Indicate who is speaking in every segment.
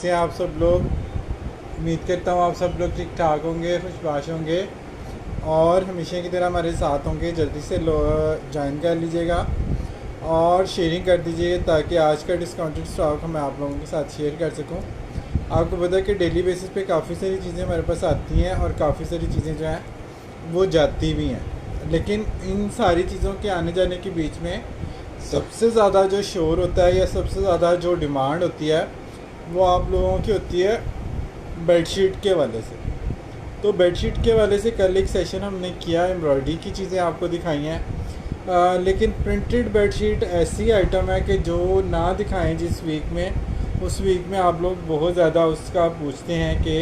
Speaker 1: से आप सब लोग। उम्मीद करता हूँ आप सब लोग ठीक ठाक होंगे, खुशबाश होंगे और हमेशा की तरह हमारे साथ होंगे। जल्दी से ज्वाइन कर लीजिएगा और शेयरिंग कर दीजिएगा ताकि आज का डिस्काउंटेड स्टॉक मैं आप लोगों के साथ शेयर कर सकूँ। आपको पता है कि डेली बेसिस पे काफ़ी सारी चीज़ें हमारे पास आती हैं और काफ़ी सारी चीज़ें जो हैं वो जाती भी हैं, लेकिन इन सारी चीज़ों के आने जाने के बीच में सबसे ज़्यादा जो शोर होता है या सबसे ज़्यादा जो डिमांड होती है वो आप लोगों की होती है बेडशीट के वाले से। तो बेडशीट के वाले से कल एक सेशन हमने किया, एम्ब्रॉयडरी की चीज़ें आपको दिखाई हैं, लेकिन प्रिंटेड बेडशीट ऐसी आइटम है कि जो ना दिखाएं जिस वीक में, उस वीक में आप लोग बहुत ज़्यादा उसका पूछते हैं कि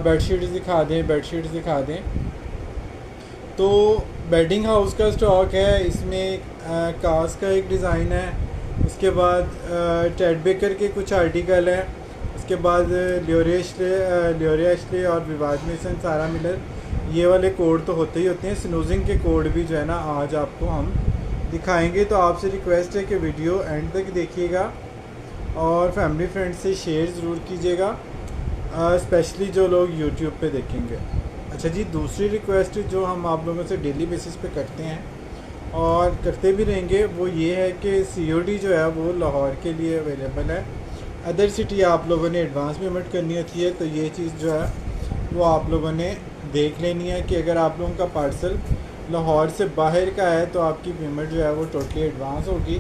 Speaker 1: बेडशीट दिखा दें, बेडशीट दिखा दें। तो बेडिंग हाउस का स्टॉक है, इसमें कास का एक डिज़ाइन है, उसके बाद टेड बेकर के कुछ आर्टिकल हैं, उसके बाद लियोरे और विवाद मेसन, सारा मिलर, ये वाले कोड तो होते ही होते हैं। स्नूजिंग के कोड भी जो है ना आज आपको हम दिखाएंगे। तो आपसे रिक्वेस्ट है कि वीडियो एंड तक देखिएगा और फैमिली फ्रेंड से शेयर ज़रूर कीजिएगा, स्पेशली जो लोग यूट्यूब पे देखेंगे। अच्छा जी, दूसरी रिक्वेस्ट जो हम आप लोगों से डेली बेसिस पे करते हैं और करते भी रहेंगे वो ये है कि COD जो है वो लाहौर के लिए अवेलेबल है। अदर सिटी आप लोगों ने एडवांस पेमेंट करनी होती है, तो ये चीज़ जो है वो आप लोगों ने देख लेनी है कि अगर आप लोगों का पार्सल लाहौर से बाहर का है तो आपकी पेमेंट जो है वो टोटली एडवांस होगी।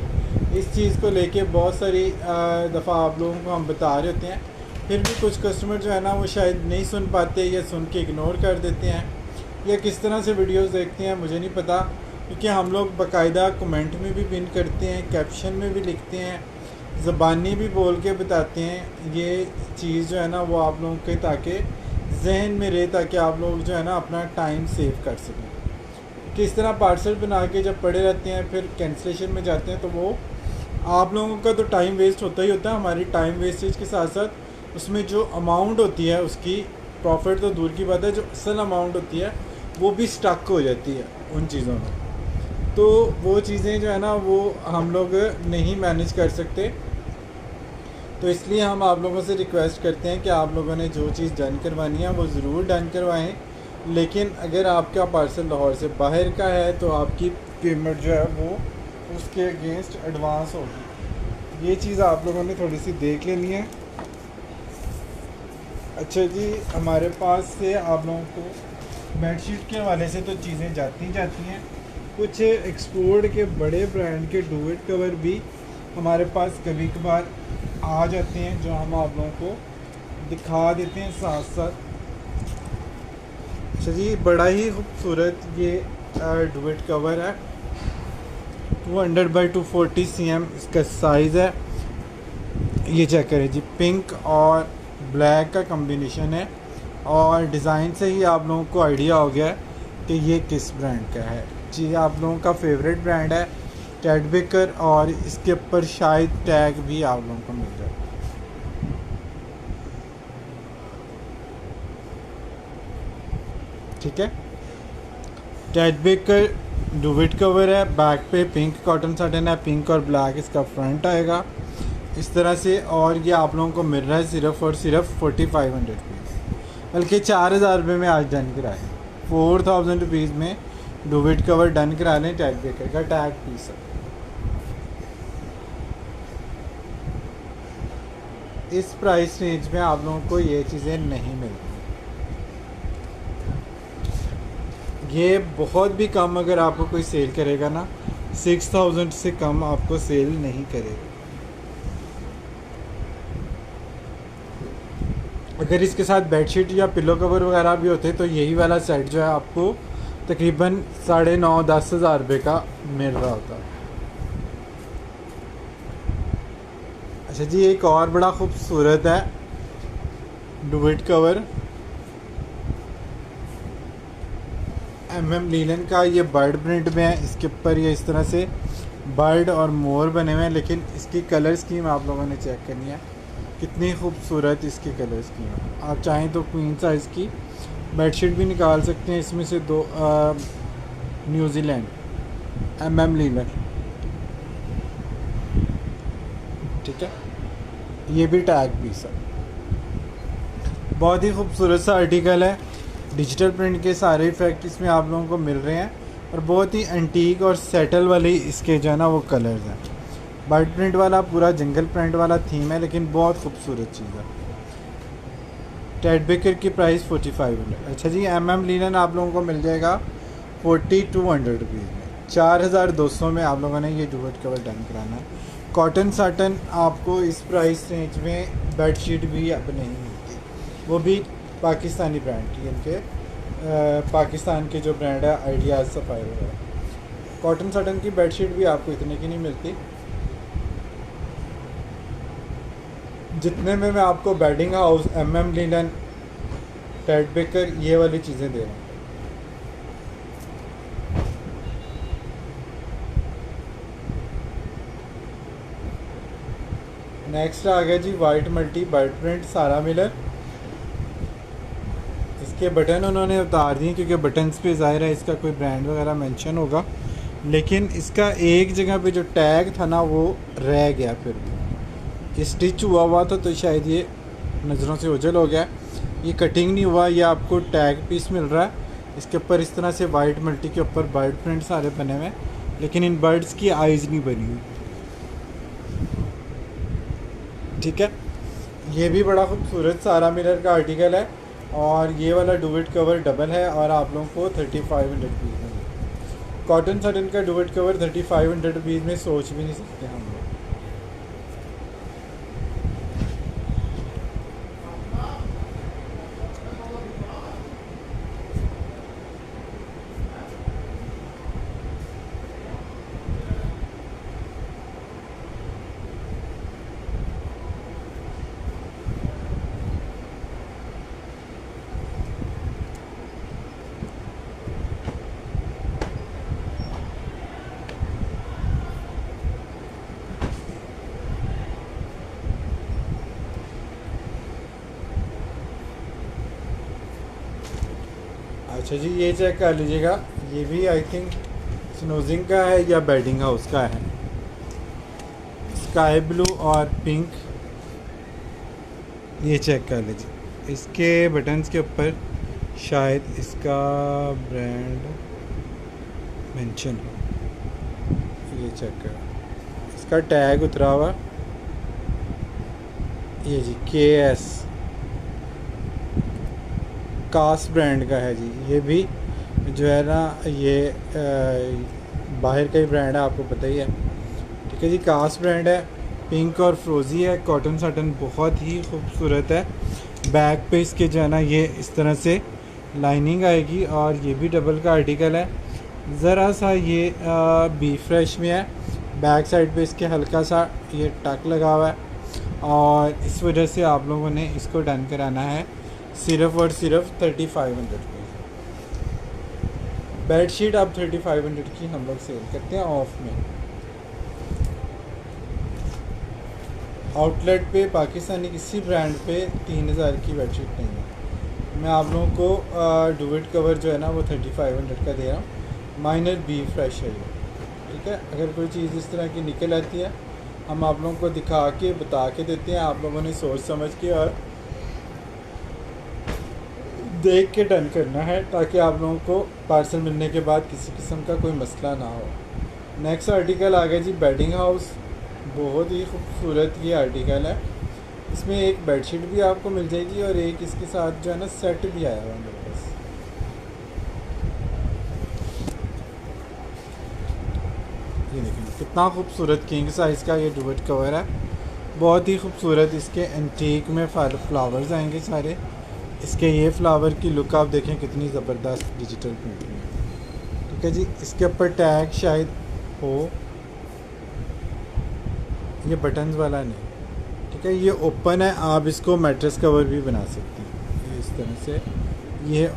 Speaker 1: इस चीज़ को लेके बहुत सारी दफ़ा आप लोगों को हम बता रहे होते हैं, फिर भी कुछ कस्टमर जो है ना वो शायद नहीं सुन पाते या सुन के इग्नोर कर देते हैं या किस तरह से वीडियोस देखते हैं मुझे नहीं पता, क्योंकि हम लोग बाकायदा कमेंट में भी पिन करते हैं, कैप्शन में भी लिखते हैं, ज़बानी भी बोल के बताते हैं। ये चीज़ जो है ना वो आप लोगों के ताकि जहन में रहे, ताकि आप लोग जो है ना अपना टाइम सेव कर सकें। किस तरह पार्सल बना के जब पड़े रहते हैं फिर कैंसिलेशन में जाते हैं तो वो आप लोगों का तो टाइम वेस्ट होता ही होता है। हमारी टाइम वेस्टेज के साथ साथ उसमें जो अमाउंट होती है उसकी प्रॉफिट तो दूर की बात है, जो असल अमाउंट होती है वो भी स्टक हो जाती है उन चीज़ों में। तो वो चीज़ें जो है ना वो हम लोग नहीं मैनेज कर सकते, तो इसलिए हम आप लोगों से रिक्वेस्ट करते हैं कि आप लोगों ने जो चीज़ डन करवानी है वो ज़रूर डन करवाएं। लेकिन अगर आपका पार्सल लाहौर से बाहर का है तो आपकी पेमेंट जो है वो उसके अगेंस्ट एडवांस होगी। ये चीज़ आप लोगों ने थोड़ी सी देख लेनी है। अच्छा जी, हमारे पास से आप लोगों को बेडशीट के हवाले से तो चीज़ें जाती हैं। कुछ एक्सपोर्ट के बड़े ब्रांड के डू इट कवर भी हमारे पास कभी कभार आ जाते हैं, जो हम आप लोगों को दिखा देते हैं साथ साथ। अच्छा जी, बड़ा ही खूबसूरत ये डू इट कवर है, 200x240 cm इसका साइज़ है। ये चेक करें जी, पिंक और ब्लैक का कम्बिनेशन है और डिज़ाइन से ही आप लोगों को आइडिया हो गया है कि ये किस ब्रांड का है जी। आप लोगों का फेवरेट ब्रांड है टेड बेकर और इसके ऊपर शायद टैग भी आप लोगों को मिल जाए। ठीक है, टेड बेकर डुविट कवर है, बैक पे पिंक कॉटन साटन है, पिंक और ब्लैक इसका फ्रंट आएगा इस तरह से। और ये आप लोगों को मिल रहा है सिर्फ और सिर्फ 4500 रुपीज़, बल्कि 4000 रुपये में आज डन कराए। 4000 रुपीज़ में डुविट कवर डन करा लें, टेड बेकर का टैग पीस है। इस प्राइस रेंज में आप लोगों को ये चीज़ें नहीं मिलती। ये बहुत भी कम अगर आपको कोई सेल करेगा ना, 6000 से कम आपको सेल नहीं करेगा। अगर इसके साथ बेडशीट या पिलो कवर वगैरह भी होते तो यही वाला सेट जो है आपको तकरीबन 9,500-10 हज़ार रुपये का मिल रहा होता। अच्छा जी, एक और बड़ा खूबसूरत है डुविट कवर, लीलन का। ये बर्ड प्रिंट में है, इसके ऊपर ये इस तरह से बर्ड और मोर बने हुए हैं, लेकिन इसकी कलर स्कीम आप लोगों ने चेक करनी है, कितनी खूबसूरत इसकी कलर स्कीम है। आप चाहें तो क्वीन साइज़ की बेडशीट भी निकाल सकते हैं इसमें से दो। न्यूजीलैंड लीलन, ठीक है, ये भी टैग पीस है। बहुत ही खूबसूरत सा आर्टिकल है। डिजिटल प्रिंट के सारे इफेक्ट इसमें आप लोगों को मिल रहे हैं और बहुत ही एंटीक और सेटल वाले इसके जो है ना वो कलर्स हैं। बर्ड प्रिंट वाला पूरा जंगल प्रिंट वाला थीम है, लेकिन बहुत खूबसूरत चीज़ है। टेड बेकर की प्राइस 4500। अच्छा जी, लिनन आप लोगों को मिल जाएगा 4200 रुपीज़ में। 4200 में आप लोगों ने ये डुवेट कवर डन कराना है। कॉटन साटन आपको इस प्राइस रेंज में बेडशीट भी अब नहीं मिलती, वो भी पाकिस्तानी ब्रांड की। इनके पाकिस्तान के जो ब्रांड है आइडियाज़ सफ़ायर वगैरह, कॉटन साटन की बेडशीट भी आपको इतने की नहीं मिलती जितने में मैं आपको bedding house, linen, Ted Baker ये वाली चीज़ें दे रहा हूँ। नेक्स्ट आ गया जी white multi bird print Sara Miller. इसके बटन उन्होंने उतार दिए क्योंकि बटन्स पे ज़ाहिर है इसका कोई ब्रांड वगैरह मेंशन होगा, लेकिन इसका एक जगह पे जो टैग था ना वो रह गया। फिर ये स्टिच हुआ था तो शायद ये नज़रों से ओझल हो गया। ये कटिंग नहीं हुआ, ये आपको टैग पीस मिल रहा है। इसके ऊपर इस तरह से वाइट मल्टी के ऊपर बर्ड प्रिंट सारे बने हुए हैं, लेकिन इन बर्ड्स की आइज़ नहीं बनी हुई। ठीक है, ये भी बड़ा खूबसूरत सारा मिलर का आर्टिकल है और ये वाला डुवेट कवर डबल है और आप लोगों को 3500 रुपीज़ में। कॉटन साटन का डुवेट कवर 3500 रुपीज़ में सोच भी नहीं सकते हम लोग। अच्छा जी, ये चेक कर लीजिएगा, ये भी आई थिंक स्नोजिंग का है या बेडिंग हाउस का है। स्काई ब्लू और पिंक, ये चेक कर लीजिए। इसके बटन्स के ऊपर शायद इसका ब्रांड मेंशन हो, ये चेक कर। इसका टैग उतरा हुआ, ये जी KS कास ब्रांड का है जी। ये भी जो है ना ये बाहर का ही ब्रांड है, आपको पता ही है। ठीक है जी, कास ब्रांड है, पिंक और फ्रोज़ी है। कॉटन साटन बहुत ही खूबसूरत है। बैक पे इसके जो है ना ये इस तरह से लाइनिंग आएगी और ये भी डबल का आर्टिकल है। ज़रा सा ये बी फ्रेश में है। बैक साइड पे इसके हल्का सा ये टक लगा हुआ है और इस वजह से आप लोगों ने इसको डन कराना है सिर्फ और सिर्फ 3500 की। बेडशीट अब 3500 की हम लोग सेल करते हैं ऑफ में। आउटलेट पे पाकिस्तानी किसी ब्रांड पे 3000 की बेडशीट नहीं है। मैं आप लोगों को डुवेट कवर जो है ना वो 3500 का दे रहा हूँ। माइनर बी फ्रेश है ये। ठीक है, अगर कोई चीज़ इस तरह की निकल आती है हम आप लोगों को दिखा के बता के देते हैं, आप लोगों ने सोच समझ के और देख के डन करना है ताकि आप लोगों को पार्सल मिलने के बाद किसी किस्म का कोई मसला ना हो। नेक्स्ट आर्टिकल आ गया जी बेडिंग हाउस। बहुत ही खूबसूरत ये आर्टिकल है। इसमें एक बेडशीट भी आपको मिल जाएगी और एक इसके साथ जो है ना सेट भी आया हुआ है मेरे पास। ये देखें कितना खूबसूरत किंग साइज़ का ये डुवेट कवर है। बहुत ही खूबसूरत इसके एंटीक में फ्लावर्स आएंगे सारे। इसके ये फ्लावर की लुक आप देखें कितनी ज़बरदस्त डिजिटल प्रिंट में। ठीक है जी, इसके ऊपर टैग शायद हो, ये बटन्स वाला नहीं। ठीक है, ये ओपन है, आप इसको मैट्रेस कवर भी बना सकते हैं। ये इस तरह से ये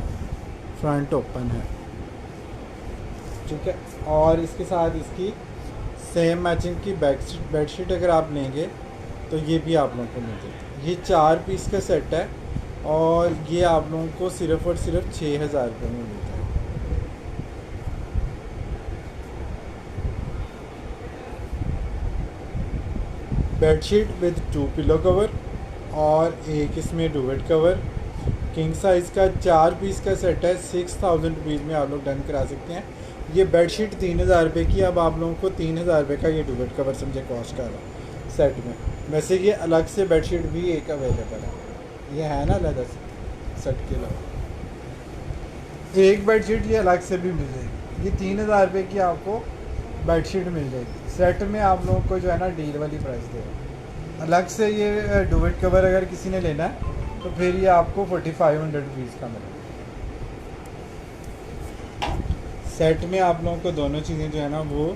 Speaker 1: फ्रंट ओपन है। ठीक है, और इसके साथ इसकी सेम मैचिंग की बेडशीट अगर आप लेंगे तो ये भी आप लोगों को मिल जाएगी। ये 4 पीस का सेट है और ये आप लोगों को सिर्फ़ और सिर्फ 6000 रुपये में मिलता है। बेडशीट विद 2 पिलो कवर और एक इसमें डुवेट कवर। किंग साइज़ का 4 पीस का सेट है। 6000 रुपीज़ में आप लोग डन करा सकते हैं। ये बेडशीट 3000 रुपये की, अब आप लोगों को 3000 रुपये का ये डुवेट कवर समझे कॉस्ट कर रहा हूँ सेट में। वैसे ये अलग से बेडशीट भी एक अवेलेबल है, ये है ना अलग सेट के अलावा एक बेडशीट ये अलग से भी मिल जाएगी। ये 3000 रुपये की आपको बेडशीट मिल जाएगी। सेट में आप लोगों को जो है ना डील वाली प्राइस देगा। अलग से ये डुवेट कवर अगर किसी ने लेना है तो फिर ये आपको 4500 रुपीज़ का मिलेगा। सेट में आप लोगों को दोनों चीज़ें जो है ना वो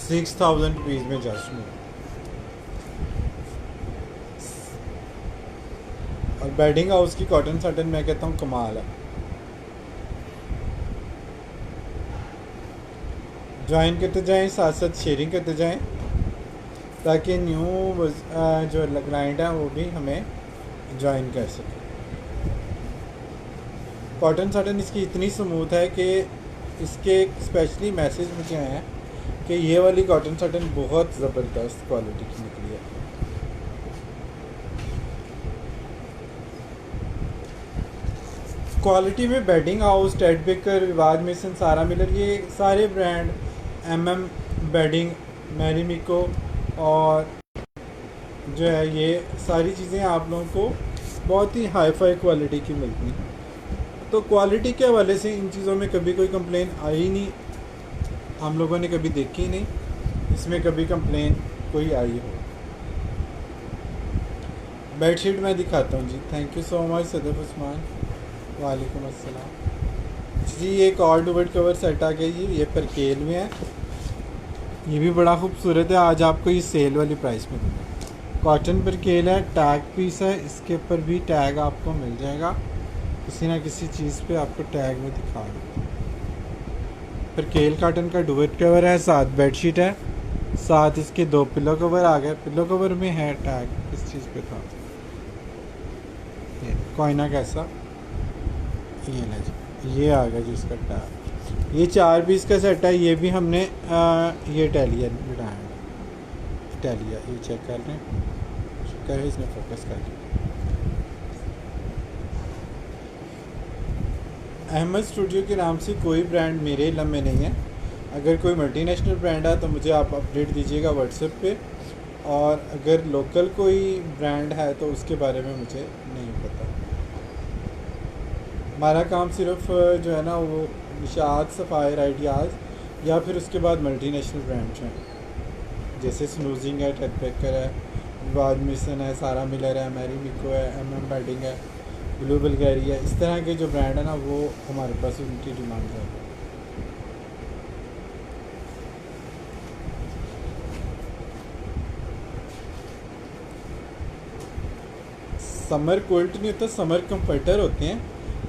Speaker 1: 6000 रुपीज़ में जस्ट में। और बेडिंग हाउस की कॉटन सटन मैं कहता हूँ कमाल है। ज्वाइन करते जाएं, साथ साथ शेयरिंग करते जाएं ताकि न्यू जो क्लाइंट है वो भी हमें ज्वाइन कर सके। कॉटन सटन इसकी इतनी स्मूथ है कि इसके स्पेशली मैसेज मुझे आए हैं कि ये वाली कॉटन सटन बहुत ज़बरदस्त क्वालिटी की निकली है। क्वालिटी में बेडिंग हाउस, टेड बेकर, रिवाज मेसन, सारा मिलर, ये सारे ब्रांड, MM बेडिंग, मैरी मिको और जो है ये सारी चीज़ें आप लोगों को बहुत ही हाई फाई क्वालिटी की मिलती हैं। तो क्वालिटी के हवाले से इन चीज़ों में कभी कोई कंप्लेन आई ही नहीं, हम लोगों ने कभी देखी ही नहीं इसमें कभी कंप्लेन कोई आई हो। बेडशीट मैं दिखाता हूँ जी। Thank you so much Sadaf Usman. वालेकुम अस्सलाम जी। एक और डुवेट कवर सेट आ गया जी, ये परकेल में है, ये भी बड़ा खूबसूरत है। आज आपको ये सेल वाली प्राइस में दूँगा। कॉटन परकेल है, टैग पीस है, इसके ऊपर भी टैग आपको मिल जाएगा, किसी ना किसी चीज़ पे आपको टैग में दिखा दें। परकेल कॉटन का डुवेट कवर है, साथ बेडशीट है, साथ इसके 2 पिलो कवर आ गए। पिलो कवर में है टैग, किस चीज़ पे था ये कोयना कैसा, ये ले जी, ये आ गया जी इसका टैग। ये 4 पीस का सेट है, ये भी हमने ये इटालिया बनाया, इटालिया, ये चेक कर लें, शुक्र है इसने फोकस कर लिया। अहमद स्टूडियो के नाम से कोई ब्रांड मेरे इल्म में नहीं है। अगर कोई मल्टीनेशनल ब्रांड है तो मुझे आप अपडेट दीजिएगा व्हाट्सएप पे, और अगर लोकल कोई ब्रांड है तो उसके बारे में मुझे नहीं पता। हमारा काम सिर्फ जो है ना वो निशात, सफ़ायर, आइडियाज़ या फिर उसके बाद मल्टीनेशनल ब्रांड्स हैं, जैसे स्नूजिंग है, टेड बेकर है, रिवाज मेसन है, सारा मिलर है, मैरी मिको है, MM बेडिंग है, ब्लू बल्गेरी है। इस तरह के जो ब्रांड है ना वो हमारे पास उनकी डिमांड है। समर क्विल्ट नहीं होता, समर कंफर्टर होते हैं।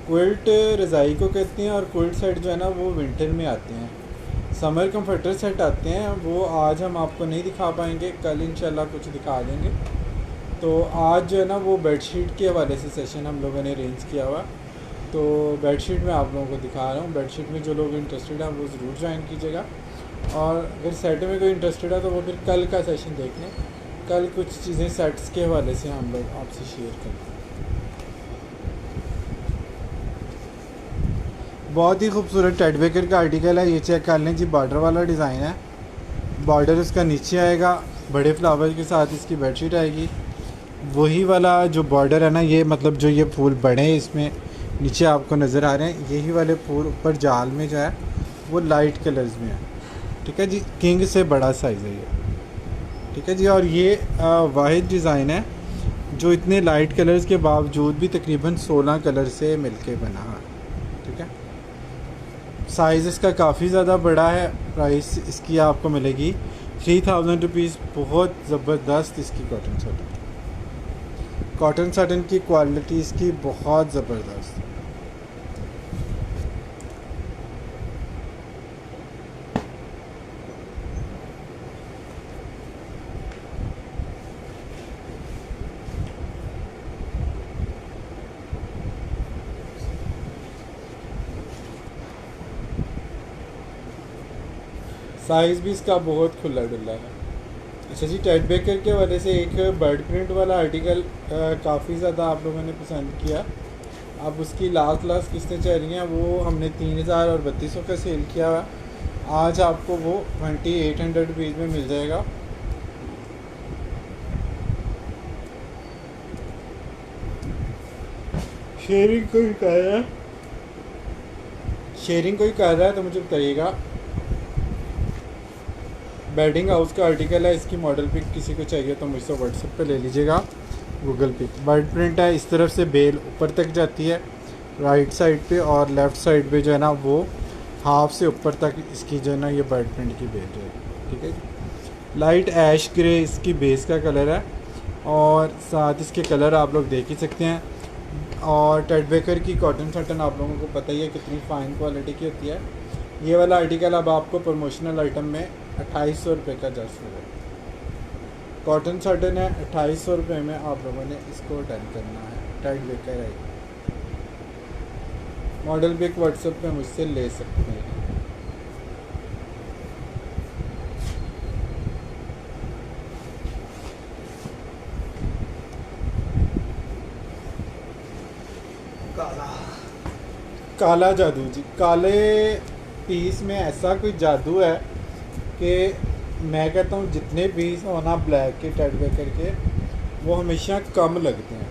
Speaker 1: क्विल्ट रज़ाई को कहते हैं और क्विल्ट सेट जो है ना वो विंटर में आते हैं। समर कंफर्टर सेट आते हैं, वो आज हम आपको नहीं दिखा पाएंगे, कल इंशाल्लाह कुछ दिखा देंगे। तो आज जो है ना वो बेडशीट के हवाले से सेशन हम लोगों ने अरेंज किया हुआ, तो बेडशीट में आप लोगों को दिखा रहा हूँ। बेडशीट में जो लोग इंटरेस्टेड हैं वो ज़रूर ज्वाइन कीजिएगा, और अगर सेट में कोई इंटरेस्टेड है तो वो फिर कल का सेशन देख लें। कल कुछ चीज़ें सेट्स के हवाले से हम लोग आपसे शेयर करें। बहुत ही खूबसूरत टेड बेकर का आर्टिकल है, ये चेक कर लें जी। बॉर्डर वाला डिज़ाइन है, बॉर्डर इसका नीचे आएगा, बड़े फ्लावर के साथ इसकी बेडशीट आएगी। वही वाला जो बॉर्डर है ना, ये मतलब जो ये फूल बड़े हैं इसमें नीचे आपको नज़र आ रहे हैं, यही वाले फूल ऊपर जाल में जो है वो लाइट कलर्स में है। ठीक है जी, किंग से बड़ा साइज़ है ये। ठीक है जी, और ये वाहिद डिज़ाइन है जो इतने लाइट कलर्स के बावजूद भी तकरीबन 16 कलर से मिलके बना है। ठीक है, साइज़ इसका काफ़ी ज़्यादा बड़ा है। प्राइस इसकी आपको मिलेगी 3000 रुपीज़। बहुत ज़बरदस्त इसकी कॉटन सटन, कॉटन सटन की क्वालिटी इसकी बहुत ज़बरदस्त है। साइज़ भी इसका बहुत खुला डुला है। अच्छा जी, टेड बेकर के वजह से एक बर्ड प्रिंट वाला आर्टिकल काफ़ी ज़्यादा आप लोगों ने पसंद किया। अब उसकी लास्ट किस्तें चल रही हैं, वो हमने 3000 और 3200 का सेल किया हुआ। आज आपको वो 2800 रुपीज़ में मिल जाएगा। शेयरिंग कोई कर रहा है, शेयरिंग कोई कर रहा है तो मुझे बताइएगा। बेडिंग हाउस का आर्टिकल है, इसकी मॉडल पिक किसी को चाहिए तो मुझसे व्हाट्सएप पे ले लीजिएगा, गूगल पिक। बर्ड प्रिंट है, इस तरफ से बेल ऊपर तक जाती है राइट साइड पे, और लेफ़्ट साइड पे जो है ना वो हाफ से ऊपर तक इसकी जो है ना ये बर्ड प्रिंट की बेल है। ठीक है जी, लाइट ऐश ग्रे इसकी बेस का कलर है, और साथ इसके कलर आप लोग देख ही सकते हैं। और टेड बेकर की कॉटन सटन आप लोगों को पता ही है कितनी फ़ाइन क्वालिटी की होती है। ये वाला आर्टिकल अब आपको प्रमोशनल आइटम में 2800 रुपये का जस्ट हुआ है। कॉटन सटन है, 2800 रुपये में आप लोगों ने इसको डन करना है। टेड बेकर है, मॉडल पिक व्हाट्सएप पे मुझसे ले सकते हैं। काला जादू जी, काले पीस में ऐसा कोई जादू है कि मैं कहता हूँ जितने पीस हो ना ब्लैक के टेड बेकर के, वो हमेशा कम लगते हैं।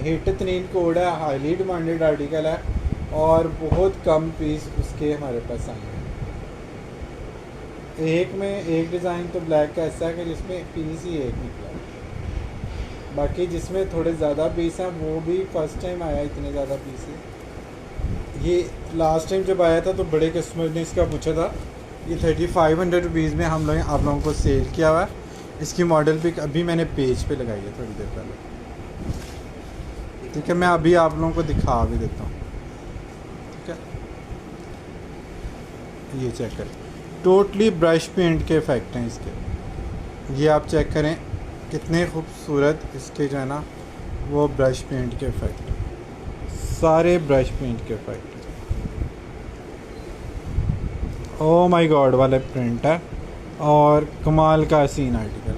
Speaker 1: हिट तरीन कोड है, हाईली डिमांडेड आर्टिकल है, और बहुत कम पीस उसके हमारे पास आए हैं। एक में एक डिज़ाइन तो ब्लैक का ऐसा है कि जिसमें पीस ही एक निकला, बाकी जिसमें थोड़े ज़्यादा पीस हैं वो भी फर्स्ट टाइम आया इतने ज़्यादा पीस है। ये लास्ट टाइम जब आया था तो बड़े कस्टमर ने इसका पूछा था। ये 3500 रुपीज़ में हम लोग आप लोगों को सेल किया हुआ है। इसकी मॉडल पिक अभी मैंने पेज पे लगाई है थोड़ी देर पहले। ठीक है, मैं अभी आप लोगों को दिखा भी देता हूँ। ठीक है, ये चेक करें, टोटली ब्रश पेंट के इफ़ेक्ट हैं इसके। ये आप चेक करें कितने खूबसूरत इसके जो है ना वो ब्रश पेंट के इफ़ेक्ट, सारे ब्रश पेंट के इफ़ेक्ट। ओ माय गॉड वाले प्रिंट है, और कमाल का सीन आर्टिकल।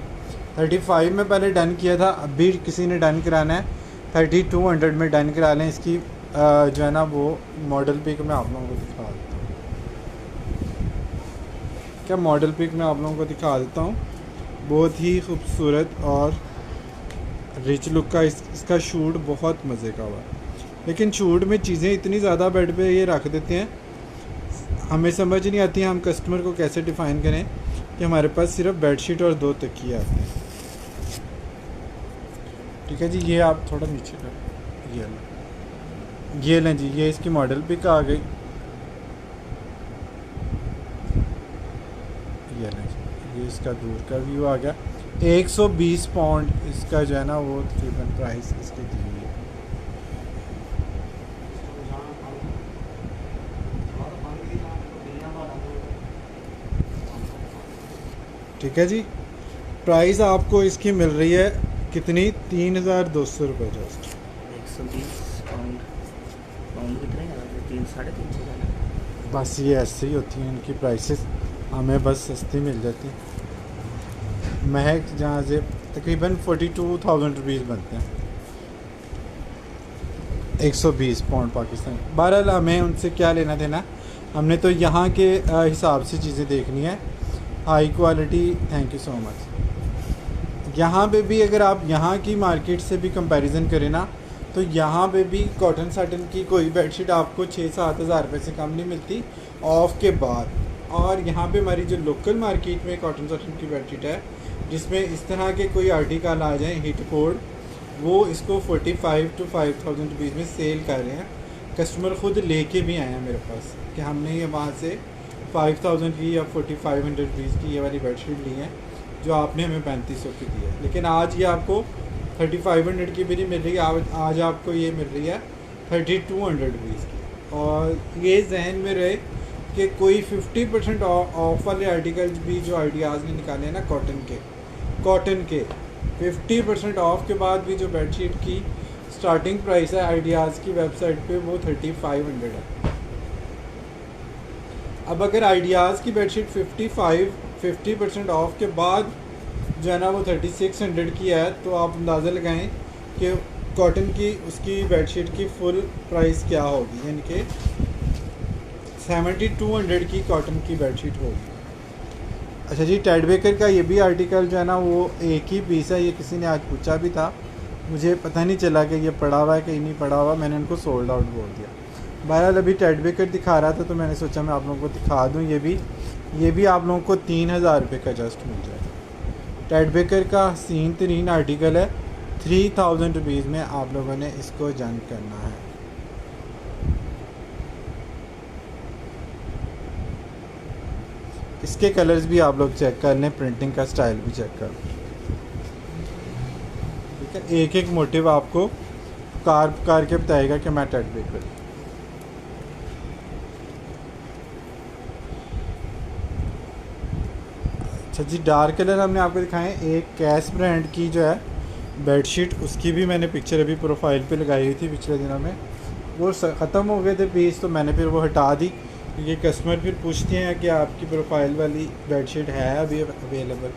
Speaker 1: 35 में पहले डन किया था, अभी किसी ने डन कराना है 3200 में डन करा लें। इसकी जो है ना वो मॉडल पिक मैं आप लोगों को दिखा देता हूँ। क्या मॉडल पिक मैं आप लोगों को दिखा देता हूँ। बहुत ही खूबसूरत और रिच लुक का इसका शूट बहुत मज़े का हुआ, लेकिन शूट में चीज़ें इतनी ज़्यादा बेड पे ये रख देते हैं, हमें समझ नहीं आती है हम कस्टमर को कैसे डिफ़ाइन करें कि हमारे पास सिर्फ बेडशीट और 2 तकिए आते हैं। ठीक है जी, ये आप थोड़ा नीचे कर, ये लें जी, ये इसकी मॉडल पिक आ गई। ये लें जी, ये इसका दूर का व्यू आ गया। 120 पाउंड इसका जो है ना वो तकरीबन प्राइस इसकी दी हुई है। ठीक है जी, प्राइस आपको इसकी मिल रही है कितनी, 3200 रुपये जस्ट।
Speaker 2: 120 पाउंड, पाउंड कितने का, 3-3.5 का।
Speaker 1: बस ये ऐसे ही होती हैं इनकी प्राइसेस, हमें बस सस्ती मिल जाती है। महक जहाँ से तकरीबन 42,000 रुपीज़ बनते हैं, 120 पाउंड पाकिस्तान। बहरहाल हमें उनसे क्या लेना देना, हमने तो यहाँ के हिसाब से चीज़ें देखनी है, high quality. Thank you so much. यहाँ पे भी अगर आप यहाँ की मार्केट से भी कंपैरिजन करें ना, तो यहाँ पे भी कॉटन साटन की कोई बेडशीट आपको 6-7 हज़ार रुपये से कम नहीं मिलती ऑफ के बाद। और यहाँ पे हमारी जो लोकल मार्केट में कॉटन साटन की बेडशीट है जिसमें इस तरह के कोई आर्टिकल आ जाए हिट कोड, वो इसको 45 to 5000 रुपीज़ में सेल कर रहे हैं। कस्टमर ख़ुद लेके भी आए हैं मेरे पास कि हमने ये वहाँ से 5000 की या 4500 रुपीज़ की ये वाली बेडशीट ली है जो आपने हमें 3500 की दी है, लेकिन आज ये आपको 3500 की भी नहीं मिल रही है, आज आपको ये मिल रही है 3200 रुपीज़ की। और ये जहन में रहे कि कोई 50% ऑफ वाले आर्टिकल्स भी जो आइडियाज़ ने निकाले हैं ना कॉटन के 50% ऑफ के बाद भी जो बेडशीट की स्टार्टिंग प्राइस है आइडियाज़ की वेबसाइट पे वो 3500 है। अब अगर आइडियाज़ की बेडशीट 50% ऑफ के बाद जो है ना वो 3600 की है, तो आप अंदाज़ा लगाएं कि कॉटन की उसकी बेडशीट की फुल प्राइस क्या होगी, यानी कि 7200 की कॉटन की बेडशीट होगी। अच्छा जी, टेड बेकर का ये भी आर्टिकल जो है ना वो एक ही पीस है। ये किसी ने आज पूछा भी था, मुझे पता नहीं चला कि ये पड़ा हुआ है कि नहीं पड़ा हुआ, मैंने उनको सोल्ड आउट बोल दिया। बहरहाल अभी टेड बेकर दिखा रहा था तो मैंने सोचा मैं आप लोगों को दिखा दूं। ये भी आप लोगों को 3000 रुपये का जस्ट मिल जाएगा। टेड बेकर का हसीन तरीन आर्टिकल है। 3000 रुपीज़ में आप लोगों ने इसको जन करना है। इसके कलर्स भी आप लोग चेक कर लें, प्रिंटिंग का स्टाइल भी चेक कर लें। ठीक है, एक एक मोटिव आपको कार के बताएगा कि मैं टेड बेकर। अच्छा जी, डार्क कलर हमने आपको दिखाए। एक कैश ब्रांड की जो है बेडशीट, उसकी भी मैंने पिक्चर अभी प्रोफाइल पे लगाई हुई थी पिछले दिनों में। वो ख़त्म हो गए थे पीस, तो मैंने फिर वो हटा दी, क्योंकि कस्टमर फिर पूछते हैं कि आपकी प्रोफाइल वाली बेडशीट है अभी अवेलेबल।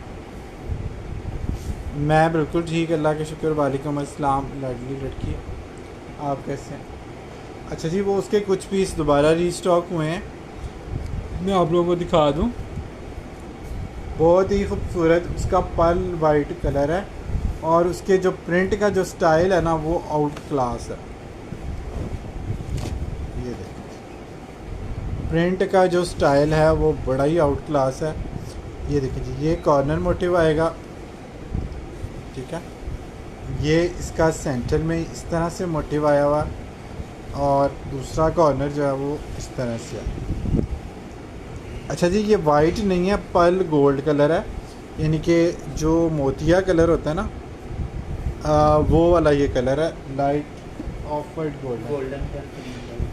Speaker 1: मैं बिल्कुल ठीक, अल्लाह के शुक्र। वालेकुम अस्सलाम लाडली लड़की, आप कैसे हैं? अच्छा जी, वो उसके कुछ पीस दोबारा रीस्टॉक हुए हैं, मैं आप लोगों को दिखा दूं। बहुत ही खूबसूरत उसका पर्ल वाइट कलर है, और उसके जो प्रिंट का जो स्टाइल है ना वो आउट क्लास है। ये देखिए, प्रिंट का जो स्टाइल है वो बड़ा ही आउट क्लास है। ये देखिए जी, ये कॉर्नर मोटिव आएगा, ठीक है। ये इसका सेंटर में इस तरह से मोटिव आया हुआ, और दूसरा कॉर्नर जो है वो इस तरह से है। अच्छा जी, ये वाइट नहीं है, पर्ल गोल्ड कलर है, यानी कि जो मोतिया कलर होता है ना, वो वाला ये कलर है, light off white
Speaker 2: golden pearl cream वाला।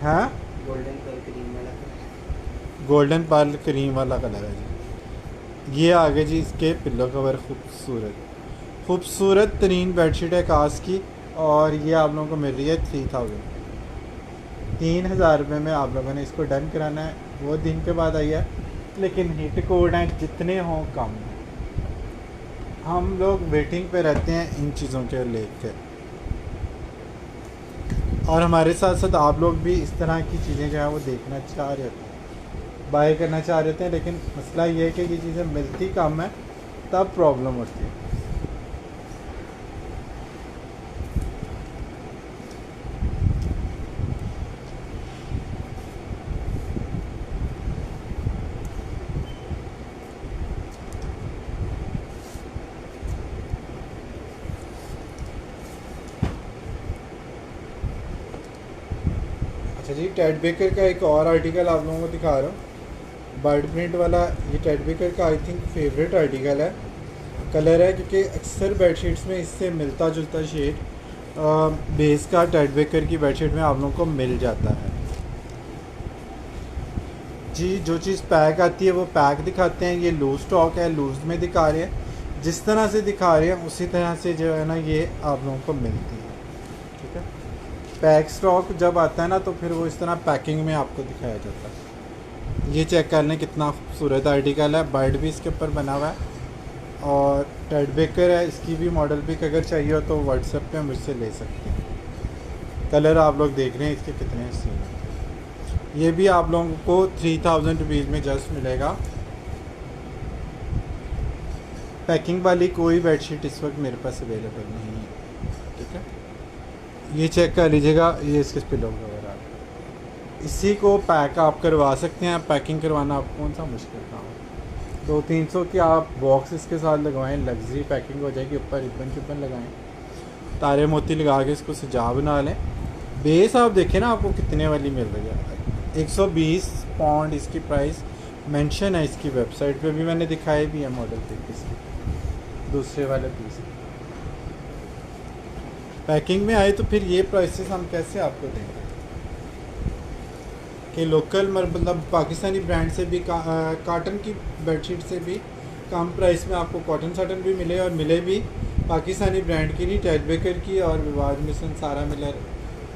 Speaker 1: हाँ,
Speaker 2: गोल्डन पर्ल क्रीम वाला।
Speaker 1: गोल्डन पर्ल क्रीम वाला कलर है जी। ये आगे जी इसके पिल्लो कवर खूबसूरत तरीन बेडशीट है कास की, और ये आप लोगों को मिल रही है 3000 रुपये में। आप लोगों ने इसको डन कराना है। वो दिन के बाद आई है, लेकिन हिट कोड हैं जितने हों कम हैं। हम लोग वेटिंग पे रहते हैं इन चीज़ों के लेकर, और हमारे साथ साथ आप लोग भी इस तरह की चीज़ें जो है वो देखना चाह रहे होते हैं, बाय करना चाह रहे हैं, लेकिन मसला ये है कि ये चीज़ें मिलती कम है, तब प्रॉब्लम होती है। अच्छा जी, टेड बेकर का एक और आर्टिकल आप लोगों को दिखा रहा हूँ, बर्ड प्रिंट वाला। ये टेड बेकर का आई थिंक फेवरेट आर्टिकल है, कलर है, क्योंकि अक्सर बेडशीट्स में इससे मिलता जुलता शेड बेस का टेड बेकर की बेडशीट में आप लोगों को मिल जाता है जी। जो चीज़ पैक आती है वो पैक दिखाते हैं, ये लूज स्टॉक है, लूज में दिखा रहे हैं। जिस तरह से दिखा रहे हैं उसी तरह से जो है ना ये आप लोगों को मिलती है, ठीक है। पैक स्टॉक जब आता है ना तो फिर वो इस तरह पैकिंग में आपको दिखाया जाता है। ये चेक कर लें कितना खूबसूरत आर्टिकल है, बर्ड भी इसके ऊपर बना हुआ है, और टेड बेकर है। इसकी भी मॉडल पिक अगर चाहिए हो तो व्हाट्सएप पे मुझसे ले सकते हैं। कलर आप लोग देख रहे हैं इसके कितने हसीन हैं। ये भी आप लोगों को 3000 रुपीज़ में जस्ट मिलेगा। पैकिंग वाली कोई बेडशीट इस वक्त मेरे पास अवेलेबल नहीं है, ठीक है। ये चेक कर लीजिएगा, ये इसके पिलो वगैरह, इसी को पैक आप करवा सकते हैं। पैकिंग करवाना आप कौन सा मुश्किल काम है। 200-300 की आप बॉक्स इसके साथ लगवाएं, लग्जरी पैकिंग हो जाएगी। ऊपर रिबन लगाएं, तारे मोती लगा के इसको सजा बना लें। बेस आप देखें ना आपको कितने वाली मिल रही है। 120 पाउंड इसकी प्राइस मेंशन है इसकी वेबसाइट पे भी, मैंने दिखाई भी है मॉडल पे इसकी दूसरे वाले पीस। पैकिंग में आए तो फिर ये प्राइसेस हम कैसे आपको देंगे कि लोकल मतलब पाकिस्तानी ब्रांड से भी कॉटन की बेडशीट से भी कम प्राइस में आपको कॉटन साटन भी मिले, और मिले भी पाकिस्तानी ब्रांड की नहीं, टेड बेकर की और विवाद मिशन, सारा मिलर,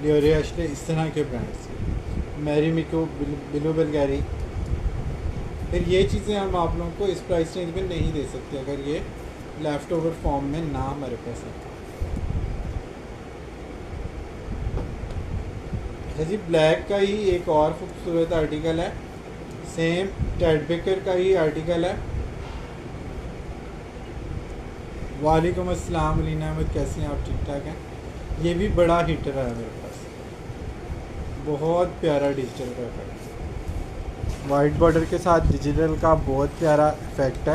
Speaker 1: लियोरे अशले, इस तरह के ब्रांड्स, मैरी मिको, बिलू बल्गारी, फिर ये चीज़ें हम आप लोगों को इस प्राइस रेंज में नहीं दे सकते अगर ये लेफ़्ट ओवर फॉर्म में ना हमारे पास है। अच्छा जी, ब्लैक का ही एक और खूबसूरत आर्टिकल है, सेम टेड बेकर का ही आर्टिकल है। वालेकुम अस्सलाम अलीना अहमद, कैसे हैं आप? ठीक ठाक हैं। ये भी बड़ा हीटर है मेरे पास, बहुत प्यारा डिजिटल का इफेक्ट, वाइट बॉर्डर के साथ डिजिटल का बहुत प्यारा इफेक्ट है।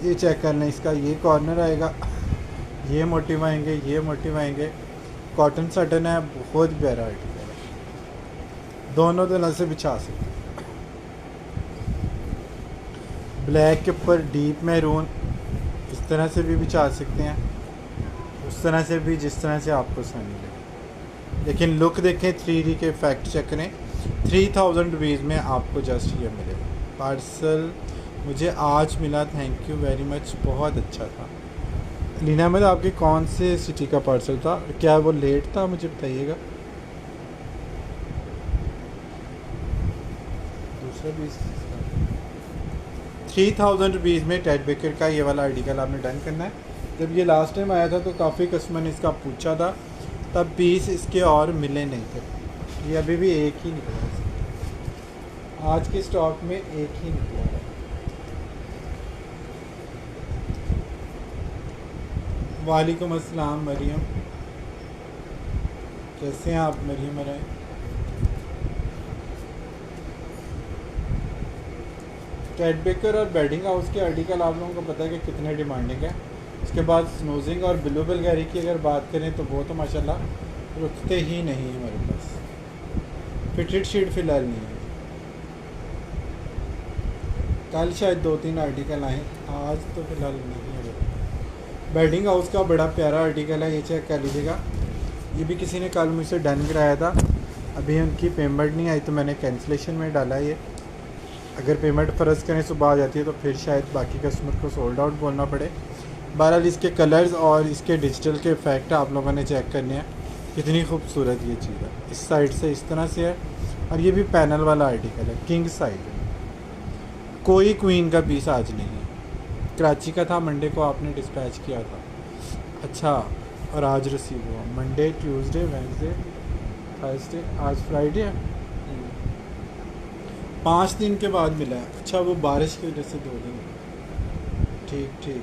Speaker 1: ये चेक कर लें, इसका ये कॉर्नर आएगा, ये मोटिव आएंगे, ये मोटिव आएंगे, कॉटन सटन है, बहुत प्यारा आर्टिकल है, दोनों तरह से बिछा सकते हैं। ब्लैक के ऊपर डीप मैरून इस तरह से भी बिछा सकते हैं, उस तरह से भी, जिस तरह से आपको सही लगे। लेकिन लुक देखें, 3D के इफेक्ट चेक करें। 3000 रुपीज़ में आपको जस्ट ये मिलेगा। पार्सल मुझे आज मिला, थैंक यू वेरी मच, बहुत अच्छा था। लीना अहमद, आपके कौन से सिटी का पार्सल था? क्या वो लेट था? मुझे बताइएगा। दूसरा भी 3000 रुपीज़ में टेड बेकर का ये वाला आर्टिकल आपने डन करना है। जब ये लास्ट टाइम आया था तो काफ़ी कस्टमर ने इसका पूछा था, तब पीस इसके और मिले नहीं थे। ये अभी भी एक ही निकला है, आज के स्टॉक में एक ही निकला है। वालेकुम अस्सलाम मरियम, कैसे हैं आप मरियम? मराए टेड बेकर और बेडिंग हाउस के आर्टिकल आप लोगों को पता है कि कितने डिमांडिंग है। उसके बाद स्नोजिंग और ब्लू बल्गारी की अगर बात करें तो वो तो माशाल्लाह रुकते ही नहीं है हमारे पास। फिटेड शीट फ़िलहाल नहीं है, कल शायद 2-3 आर्टिकल आए, आज तो फ़िलहाल नहीं है। बेडिंग हाउस का बड़ा प्यारा आर्टिकल है, ये चेक कर लीजिएगा। ये भी किसी ने कल मुझसे डन कराया था, अभी उनकी पेमेंट नहीं आई तो मैंने कैंसिलेशन में डाला। ये अगर पेमेंट फ़र्ज़ करें सुबह आ जाती है तो फिर शायद बाकी कस्टमर को सोल्ड आउट बोलना पड़े। बहरहाल इसके कलर्स और इसके डिजिटल के इफ़ेक्ट आप लोगों ने चेक करने हैं, कितनी खूबसूरत ये चीज़ है। इस साइड से इस तरह से है, और ये भी पैनल वाला आर्टिकल है, किंग साइज है, कोई क्वीन का पीस आज नहीं है। कराची का था, मंडे को आपने डिस्पैच किया था। अच्छा, और आज रिसीव हुआ, मंडे, ट्यूसडे, वेडनेसडे, थर्सडे, आज फ्राइडे है, 5 दिन के बाद मिला है। अच्छा, वो बारिश की वजह से 2 दिन, ठीक ठीक।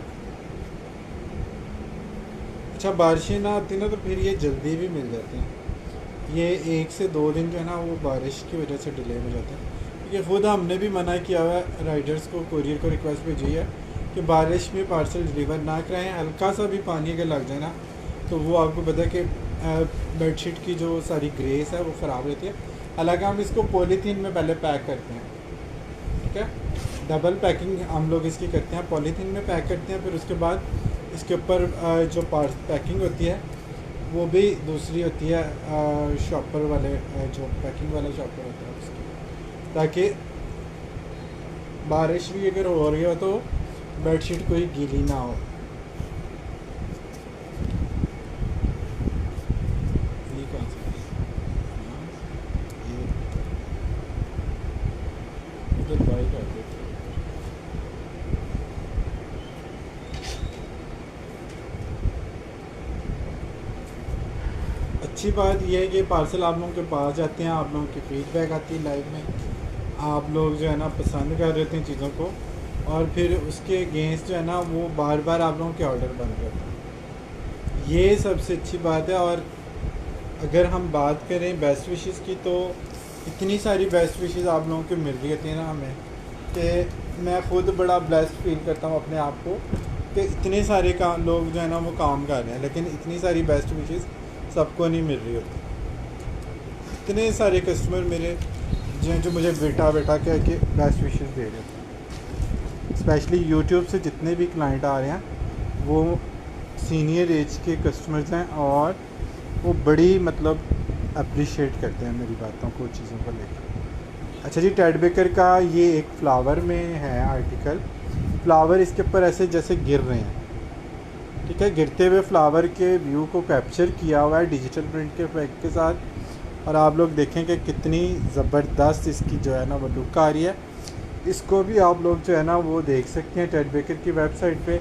Speaker 1: अच्छा, बारिशें ना आती ना तो फिर ये जल्दी भी मिल जाते हैं। ये 1 से 2 दिन जो है ना वो बारिश की वजह से डिले हो जाते हैं। क्योंकि खुद हमने भी मना किया हुआ है, राइडर्स को, कोरियर को रिक्वेस्ट भेजी है कि बारिश में पार्सल डिलीवर ना कराएं। हल्का सा भी पानी अगर लग जाए ना तो वो आपको पता है कि बेडशीट की जो सारी ग्रेस है वो ख़राब रहती है। हालांकि हम इसको पॉलीथीन में पहले पैक करते हैं, ठीक है, डबल पैकिंग हम लोग इसकी करते हैं, पॉलीथीन में पैक करते हैं। फिर उसके बाद इसके ऊपर जो पैकिंग होती है वो भी दूसरी होती है, शॉपर वाले, जो पैकिंग वाला शॉपर होता है उसकी, ताकि बारिश भी अगर हो रही हो तो बेडशीट कोई गीली ना हो। ये कौन सा? ये इधर बाई कर देते हैं। अच्छी बात यह है कि पार्सल आप लोगों के पास जाते हैं, आप लोगों की फीडबैक आती है लाइव में, आप लोग जो है ना पसंद कर रहे हैं चीज़ों को, और फिर उसके अगेंस्ट जो है ना वो बार बार आप लोगों के ऑर्डर बन जाते हैं। ये सबसे अच्छी बात है। और अगर हम बात करें बेस्ट विशेस की तो इतनी सारी बेस्ट विशेस आप लोगों को मिल रही होती है ना हमें, कि मैं खुद बड़ा ब्लेस्ड फील करता हूँ अपने आप को कि इतने सारे काम लोग जो है ना वो काम कर रहे हैं, लेकिन इतनी सारी बेस्ट विशेस सबको नहीं मिल रही होती। इतने सारे कस्टमर मेरे जो मुझे बेटा बेटा कह के बेस्ट विशेस दे रहे थे। स्पेशली यूट्यूब से जितने भी क्लाइंट आ रहे हैं वो सीनियर एज के कस्टमर्स हैं, और वो बड़ी मतलब अप्रिशिएट करते हैं मेरी बातों को, चीज़ों को लेकर। अच्छा जी, टेड बेकर का ये एक फ्लावर में है आर्टिकल, फ्लावर इसके ऊपर ऐसे जैसे गिर रहे हैं, ठीक है, गिरते हुए फ्लावर के व्यू को कैप्चर किया हुआ है डिजिटल प्रिंट के इफेक्ट के साथ। और आप लोग देखें कि कितनी ज़बरदस्त इसकी जो है ना वो लुक आ रही है। इसको भी आप लोग जो है ना वो देख सकते हैं टेड बेकर की वेबसाइट पे।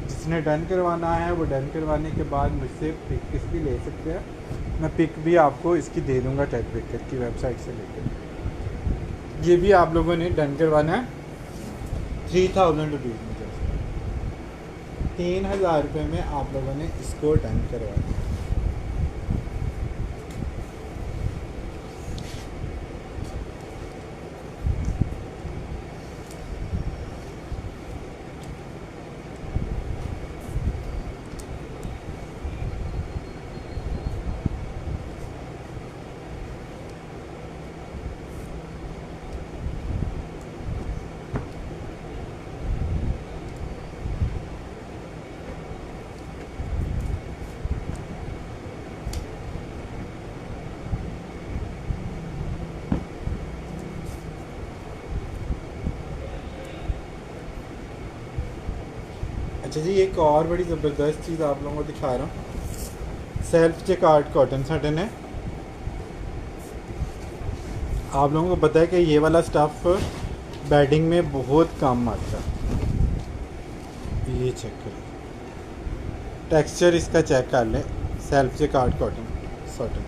Speaker 1: जिसने डन करवाना है वो डन करवाने के बाद मुझसे पिक इसकी ले सकते हैं। मैं पिक भी आपको इसकी दे दूँगा टेड बेकर की वेबसाइट से लेकर। ये भी आप लोगों ने डन करवाना है 3000 रुपीज़ में, जैसे 3000 रुपये में आप लोगों ने इसको डन करवाना है। अच्छा जी, एक और बड़ी ज़बरदस्त चीज़ आप लोगों को दिखा रहा हूँ। सेल्फ चेकआउट कॉटन साटन है। आप लोगों को पता है कि ये वाला स्टफ़ बेडिंग में बहुत काम आता है। ये चेक करें, टेक्सचर इसका चेक कर लें। Self checkout cotton satin,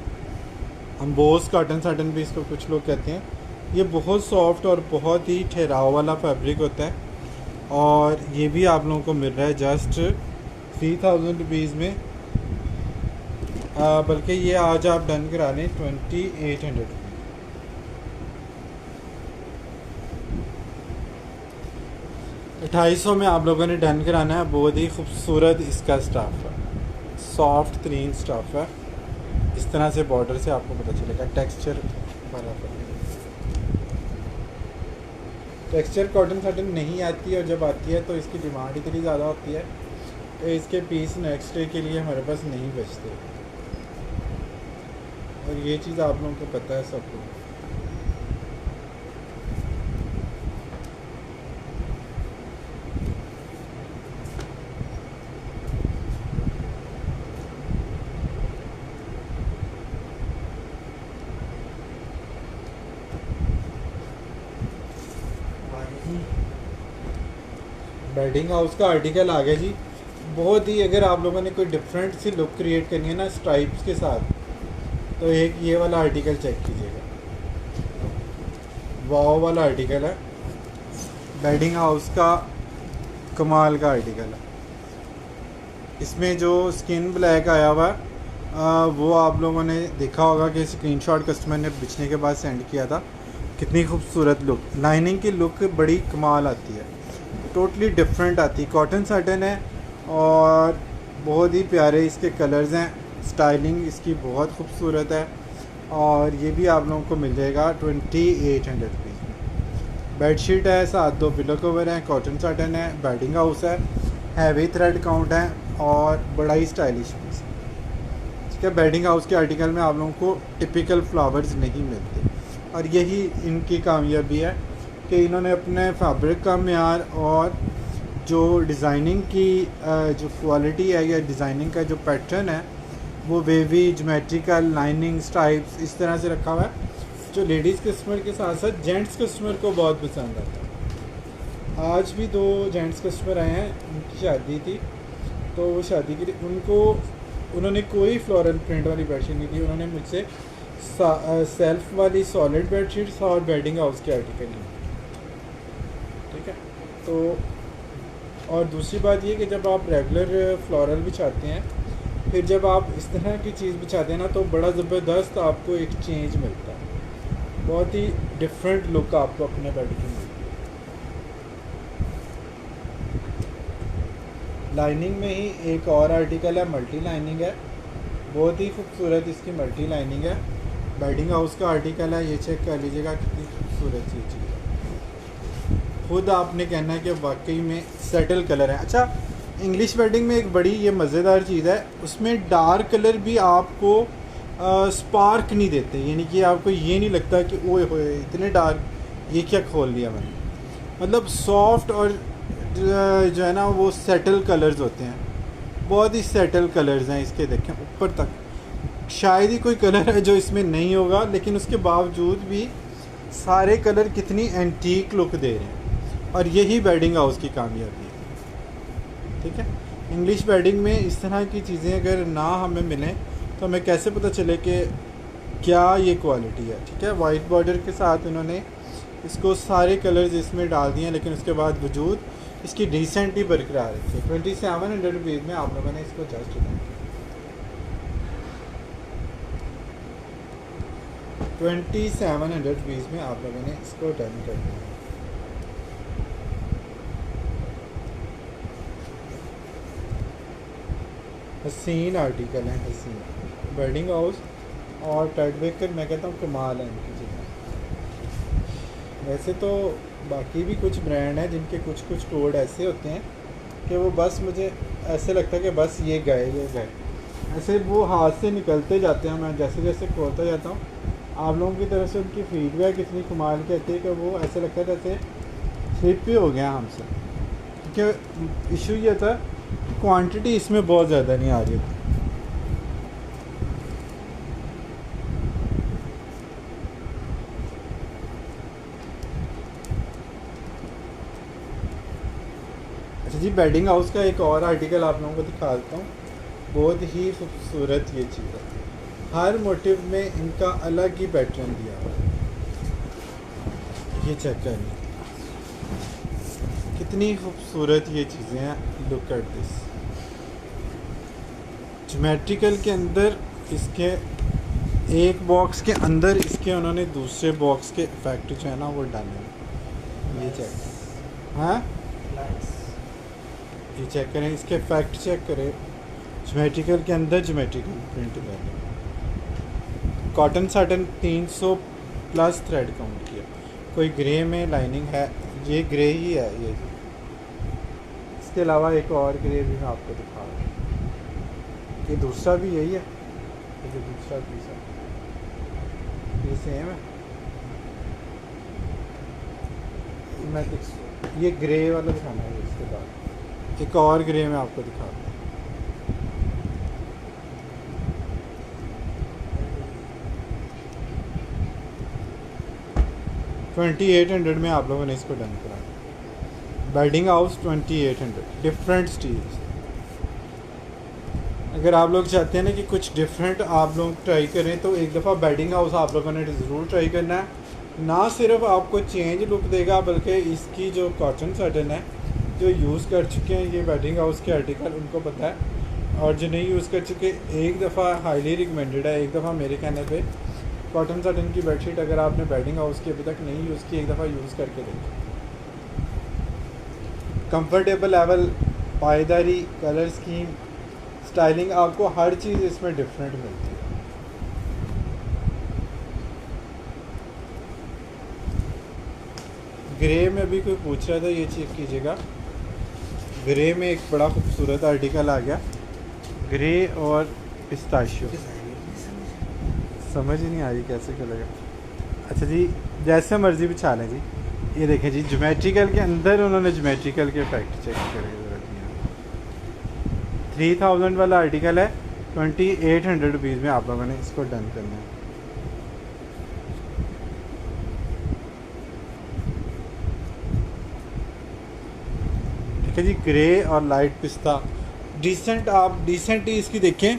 Speaker 1: embossed cotton satin भी इसको कुछ लोग कहते हैं। ये बहुत सॉफ्ट और बहुत ही ठहराव वाला फैब्रिक होता है और ये भी आप लोगों को मिल रहा है जस्ट 3000 रुपीज़ में। बल्कि ये आज आप डन करा लें 2800 रुपीज़। 2800 में आप लोगों ने डन कराना है। बहुत ही खूबसूरत इसका स्टफ़ है, सॉफ्ट तरीन स्टफ़ है। इस तरह से बॉर्डर से आपको पता चलेगा टेक्सचर वाला टेक्सचर कॉटन साटन नहीं आती है, और जब आती है तो इसकी डिमांड इतनी ज़्यादा होती है कि इसके पीस नेक्स्ट डे के लिए हमारे पास नहीं बचते। और ये चीज़ आप लोगों को पता है सबको। बेडिंग हाउस का आर्टिकल आ गया जी। बहुत ही, अगर आप लोगों ने कोई डिफरेंट सी लुक क्रिएट करनी है ना स्ट्राइप्स के साथ, तो एक ये वाला आर्टिकल चेक कीजिएगा। वाव वाला आर्टिकल है, बेडिंग हाउस का कमाल का आर्टिकल है। इसमें जो स्किन ब्लैक आया हुआ है वो आप लोगों ने देखा होगा कि स्क्रीनशॉट कस्टमर ने बिछने के बाद सेंड किया था। कितनी खूबसूरत लुक, लाइनिंग की लुक बड़ी कमाल आती है, टोटली डिफरेंट आती है। कॉटन साटन है और बहुत ही प्यारे इसके कलर्स हैं। स्टाइलिंग इसकी बहुत खूबसूरत है और ये भी आप लोगों को मिल जाएगा 2800 रुपीज़ में। बेडशीट है, साथ 2 पिलो कवर हैं, कॉटन साटन है, बेडिंग हाउस है, हैवी थ्रेड काउंट है और बड़ा ही स्टाइलिश पीस है। ठीक है, बेडिंग हाउस के आर्टिकल में आप लोगों को टिपिकल फ्लावर्स नहीं मिलते और यही इनकी कामयाबी है कि इन्होंने अपने फैब्रिक का मेयार और जो डिज़ाइनिंग की जो क्वालिटी है या डिज़ाइनिंग का जो पैटर्न है वो वेवी, ज्योमेट्रिकल, लाइनिंग, स्ट्राइप्स इस तरह से रखा हुआ है जो लेडीज़ कस्टमर के साथ साथ जेंट्स कस्टमर को बहुत पसंद आता है। आज भी 2 जेंट्स कस्टमर आए हैं, उनकी शादी थी, तो वो शादी के लिए उन्होंने कोई फ्लोरल प्रिंट वाली बेडशीट नहीं थी। उन्होंने मुझसे सेल्फ वाली सॉलिड बेडशीट्स और बेडिंग हाउस के आर्टिकल लिए। ठीक है, तो और दूसरी बात ये कि जब आप रेगुलर फ्लोरल बिछाते हैं, फिर जब आप इस तरह की चीज़ बिछाते हैं ना, तो बड़ा ज़बरदस्त आपको एक चेंज मिलता है। बहुत ही डिफरेंट लुक आपको अपने बेड की मिलती है। लाइनिंग में ही एक और आर्टिकल है, मल्टी लाइनिंग है, बहुत ही खूबसूरत इसकी मल्टी लाइनिंग है। बेडिंग हाउस का आर्टिकल है, ये चेक कर लीजिएगा कितनी खूबसूरत चीज़ है। खुद आपने कहना है कि वाकई में सेटल कलर है। अच्छा, इंग्लिश वेडिंग में एक बड़ी ये मज़ेदार चीज़ है, उसमें डार्क कलर भी आपको स्पार्क नहीं देते, यानी कि आपको ये नहीं लगता कि ओए होए इतने डार्क, ये क्या खोल लिया मैंने। मतलब सॉफ्ट और जो है ना वो सेटल कलर्स होते हैं, बहुत ही सेटल कलर्स हैं इसके। देखें ऊपर तक, शायद ही कोई कलर है जो इसमें नहीं होगा, लेकिन उसके बावजूद भी सारे कलर कितनी एंटीक लुक दे रहे हैं, और यही बेडिंग हाउस की कामयाबी है। ठीक है, इंग्लिश बेडिंग में इस तरह की चीज़ें अगर ना हमें मिलें तो हमें कैसे पता चले कि क्या ये क्वालिटी है। ठीक है, वाइट बॉर्डर के साथ इन्होंने इसको सारे कलर्स इसमें डाल दिए हैं, लेकिन उसके बाद वजूद इसकी डिसेंट ही बरकरार रखी है। 2700 रुपीज़ में आप लोगों ने इसको जस्ट दें। 2700 रुपीज़ में आप लोगों ने इसको डन कर दिया। हसीन आर्टिकल है, हसीन बेडिंग हाउस और टेडबेकर, मैं कहता हूँ कमाल है इनकी चीज़ें। वैसे तो बाकी भी कुछ ब्रांड हैं जिनके कुछ कुछ कोड ऐसे होते हैं कि वो बस मुझे ऐसे लगता है कि बस ये गए, ऐसे वो हाथ से निकलते जाते हैं। मैं जैसे जैसे खोलता जाता हूँ, आप लोगों की तरफ से उनकी फीडबैक इतनी कमाल की आती है कि वो ऐसे लगता है जैसे स्लिप ही हो गया हमसे। क्योंकि इशू ये था कि क्वांटिटी इसमें बहुत ज़्यादा नहीं आ रही थी। अच्छा जी, बेडिंग हाउस का एक और आर्टिकल आप लोगों को दिखा देता हूँ। बहुत ही खूबसूरत ये चीज़ है, हर मोटिव में इनका अलग ही पैटर्न दिया हुआ है। ये चेक करिए कितनी खूबसूरत ये चीज़ें हैं। लुक एट दिस, ज्योमेट्रिकल के अंदर इसके एक बॉक्स के अंदर इसके उन्होंने दूसरे बॉक्स के इफेक्ट जो है ना वो डाले हैं। ये चेक, हाँ ये चेक करें, इसके इफेक्ट चेक करें। ज्योमेट्रिकल के अंदर ज्योमेट्रिकल प्रिंट डाले। Cotton satin 300 plus thread count किया। कोई ग्रे में लाइनिंग है, ये ग्रे ही है ये। इसके अलावा एक और ग्रे भी मैं आपको दिखा रहा हूँ। ये दूसरा भी यही है, ये दूसरा पीस है, ये सेम है। मैं ये ग्रे वाला दिखाना है। इसके बाद एक और ग्रे में आपको दिखा रहा हूँ। 2800 में आप लोगों ने इसको डन करा। Bedding house 2800, different styles. अगर आप लोग चाहते हैं ना कि कुछ डिफरेंट आप लोग ट्राई करें तो एक दफ़ा बेडिंग हाउस आप लोगों ने ज़रूर ट्राई करना है। ना सिर्फ आपको चेंज लुक देगा, बल्कि इसकी जो कॉटन साटन है, जो यूज़ कर चुके हैं ये बेडिंग हाउस के आर्टिकल, उनको पता है। और जो नहीं यूज़ कर चुके, एक दफ़ा हाईली रिकमेंडेड है, एक दफ़ा मेरे कहने पे कॉटन साटन की बेडशीट अगर आपने बेडिंग हाउस की अभी तक नहीं यूज़ की, एक दफ़ा यूज़ करके देखिए। कंफर्टेबल लेवल, पायदारी, कलर स्कीम, स्टाइलिंग, आपको हर चीज़ इसमें डिफरेंट मिलती है। ग्रे में भी कोई पूछ रहा था, ये चेक कीजिएगा। ग्रे में एक बड़ा खूबसूरत आर्टिकल आ गया, ग्रे और पिस्ताशियो। समझ ही नहीं आ रही कैसे चलेगा। अच्छा जी, जैसे मर्ज़ी बिछा लें जी। ये देखें जी, ज्योमेट्रिकल के अंदर उन्होंने ज्योमेट्रिकल के इफेक्ट चेक करके 3000 वाला आर्टिकल है। 2800 रुपीज़ में आप लोगों ने इसको डन करना है। ठीक है जी, ग्रे और लाइट पिस्ता, डिसेंट। आप डिसेंट ही इसकी देखें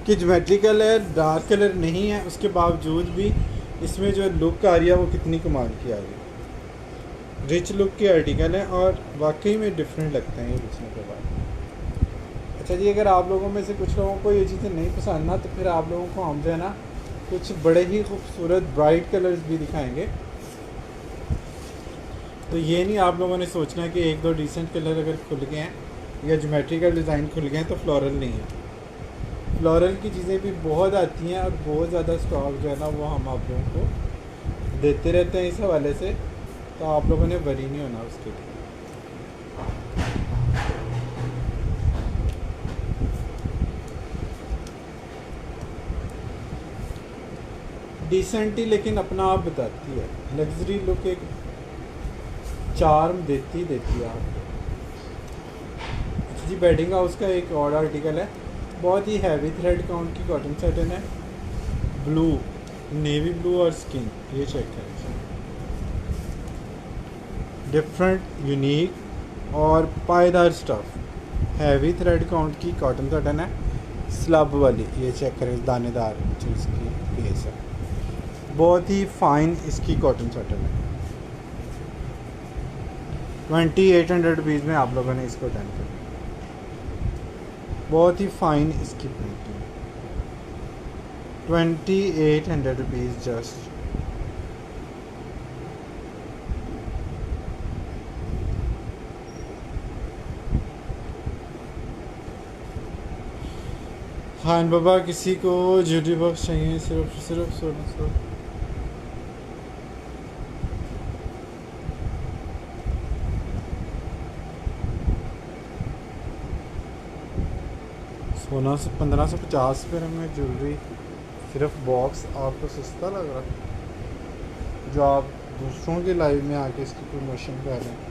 Speaker 1: कि ज्योमेट्रिकल है, डार्क कलर नहीं है, उसके बावजूद भी इसमें जो लुक आ रही है वो कितनी कमाल की आ रही है। रिच लुक के आर्टिकल हैं और वाकई में डिफरेंट लगते हैं ये बिछने के बाद। अच्छा जी, अगर आप लोगों में से कुछ लोगों को ये चीज़ें नहीं पसंद ना, तो फिर आप लोगों को हम जो है ना कुछ बड़े ही खूबसूरत ब्राइट कलर्स भी दिखाएंगे। तो ये नहीं आप लोगों ने सोचना कि एक दो डिसेंट कलर अगर खुल गए हैं या ज्योमेट्रिकल डिज़ाइन खुल गए हैं तो फ्लोरल नहीं है। फ्लोरल की चीज़ें भी बहुत आती हैं और बहुत ज़्यादा स्टॉक जो है ना वो हम आप लोगों को देते रहते हैं इस हवाले से, तो आप लोगों ने वरी नहीं होना उसके लिए। डिसेंट ही लेकिन अपना आप बताती है, लग्जरी लुक एक चार्म देती है आपको। अच्छा जी, बेडिंग हाउस का एक और आर्टिकल है, बहुत ही हैवी थ्रेड काउंट की कॉटन साटन है, ब्लू, नेवी ब्लू और स्किन। ये चेक करें, डिफरेंट यूनिक और पायदार स्टफ़, हैवी थ्रेड काउंट की कॉटन कॉटन है, स्लब वाली, ये चेक करें दानेदार चीज़ की बेस है, बहुत ही फाइन इसकी कॉटन कॉटन है। 2800 रुपीज़ में आप लोगों ने इसको डन कर दिया, बहुत ही फाइन इसकी प्रिंटिंग, 2800 रुपीज़ जस्ट। खान बाबा किसी को ज्वेलरी बॉक्स चाहिए, सिर्फ 1600। सोना से 1550 रुपये में ज्वेलरी, सिर्फ बॉक्स आपको सस्ता लग रहा है, जो आप दूसरों के लाइव में आके इसकी प्रमोशन कर रहे हैं।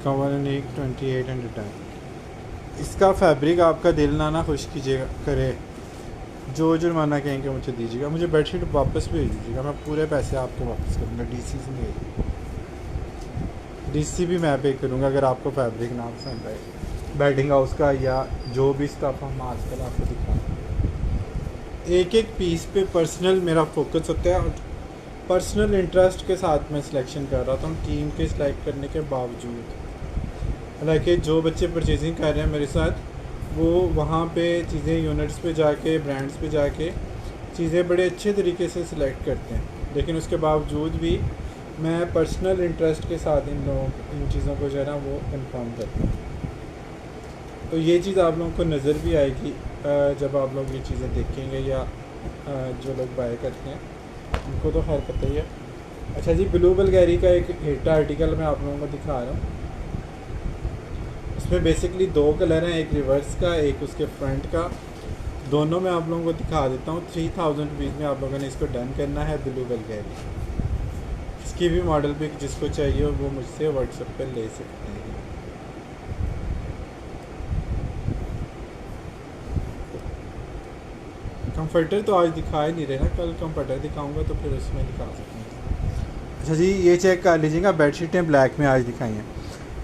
Speaker 1: कवर एंड एक 2800 है। इसका फैब्रिक आपका दिल ना खुश कीजिएगा करे, जो जुर्माना कहेंगे मुझे दीजिएगा, मुझे बेडशीट वापस भेज दीजिएगा, मैं पूरे पैसे आपको वापस करूँगा, डीसी से नहीं, डीसी भी मैं पे करूँगा अगर आपको फैब्रिक ना पसंद आए, बेडिंग हाउस का या जो भी स्टफ हम आजकल आपको दिखाएं। एक एक पीस पे पर्सनल मेरा फोकस होता है और पर्सनल इंटरेस्ट के साथ मैं सिलेक्शन कर रहा था, टीम के सिलेक्ट करने के बावजूद। हालांकि जो बच्चे परचेजिंग कर रहे हैं मेरे साथ, वो वहाँ पे चीज़ें यूनिट्स पे जाके, ब्रांड्स पे जाके चीज़ें बड़े अच्छे तरीके से सिलेक्ट करते हैं, लेकिन उसके बावजूद भी मैं पर्सनल इंटरेस्ट के साथ इन चीज़ों को जो है ना वो कंफर्म करता हूँ। तो ये चीज़ आप लोगों को नज़र भी आएगी जब आप लोग ये चीज़ें देखेंगे, या जो लोग बाय करते हैं उनको तो खैर पता ही है। अच्छा जी, ब्लू बल्गेरी का एक हिट आर्टिकल मैं आप लोगों को दिखा रहा हूँ। इसमें बेसिकली दो कलर हैं, एक रिवर्स का, एक उसके फ्रंट का, दोनों में आप लोगों को दिखा देता हूँ। 3000 रुपीज़ में आप लोगों ने इसको डन करना है, ब्लू बल्गेरी। इसकी भी मॉडल पिक जिसको चाहिए वो मुझसे व्हाट्सएप पर ले सकते हैं। कंफर्टर तो आज दिखा ही नहीं रहे ना, कल कंफर्टर दिखाऊंगा तो फिर उसमें दिखा सकते हैं। अच्छा जी, ये चेक कर लीजिएगा, बेडशीटें ब्लैक में आज दिखाई हैं।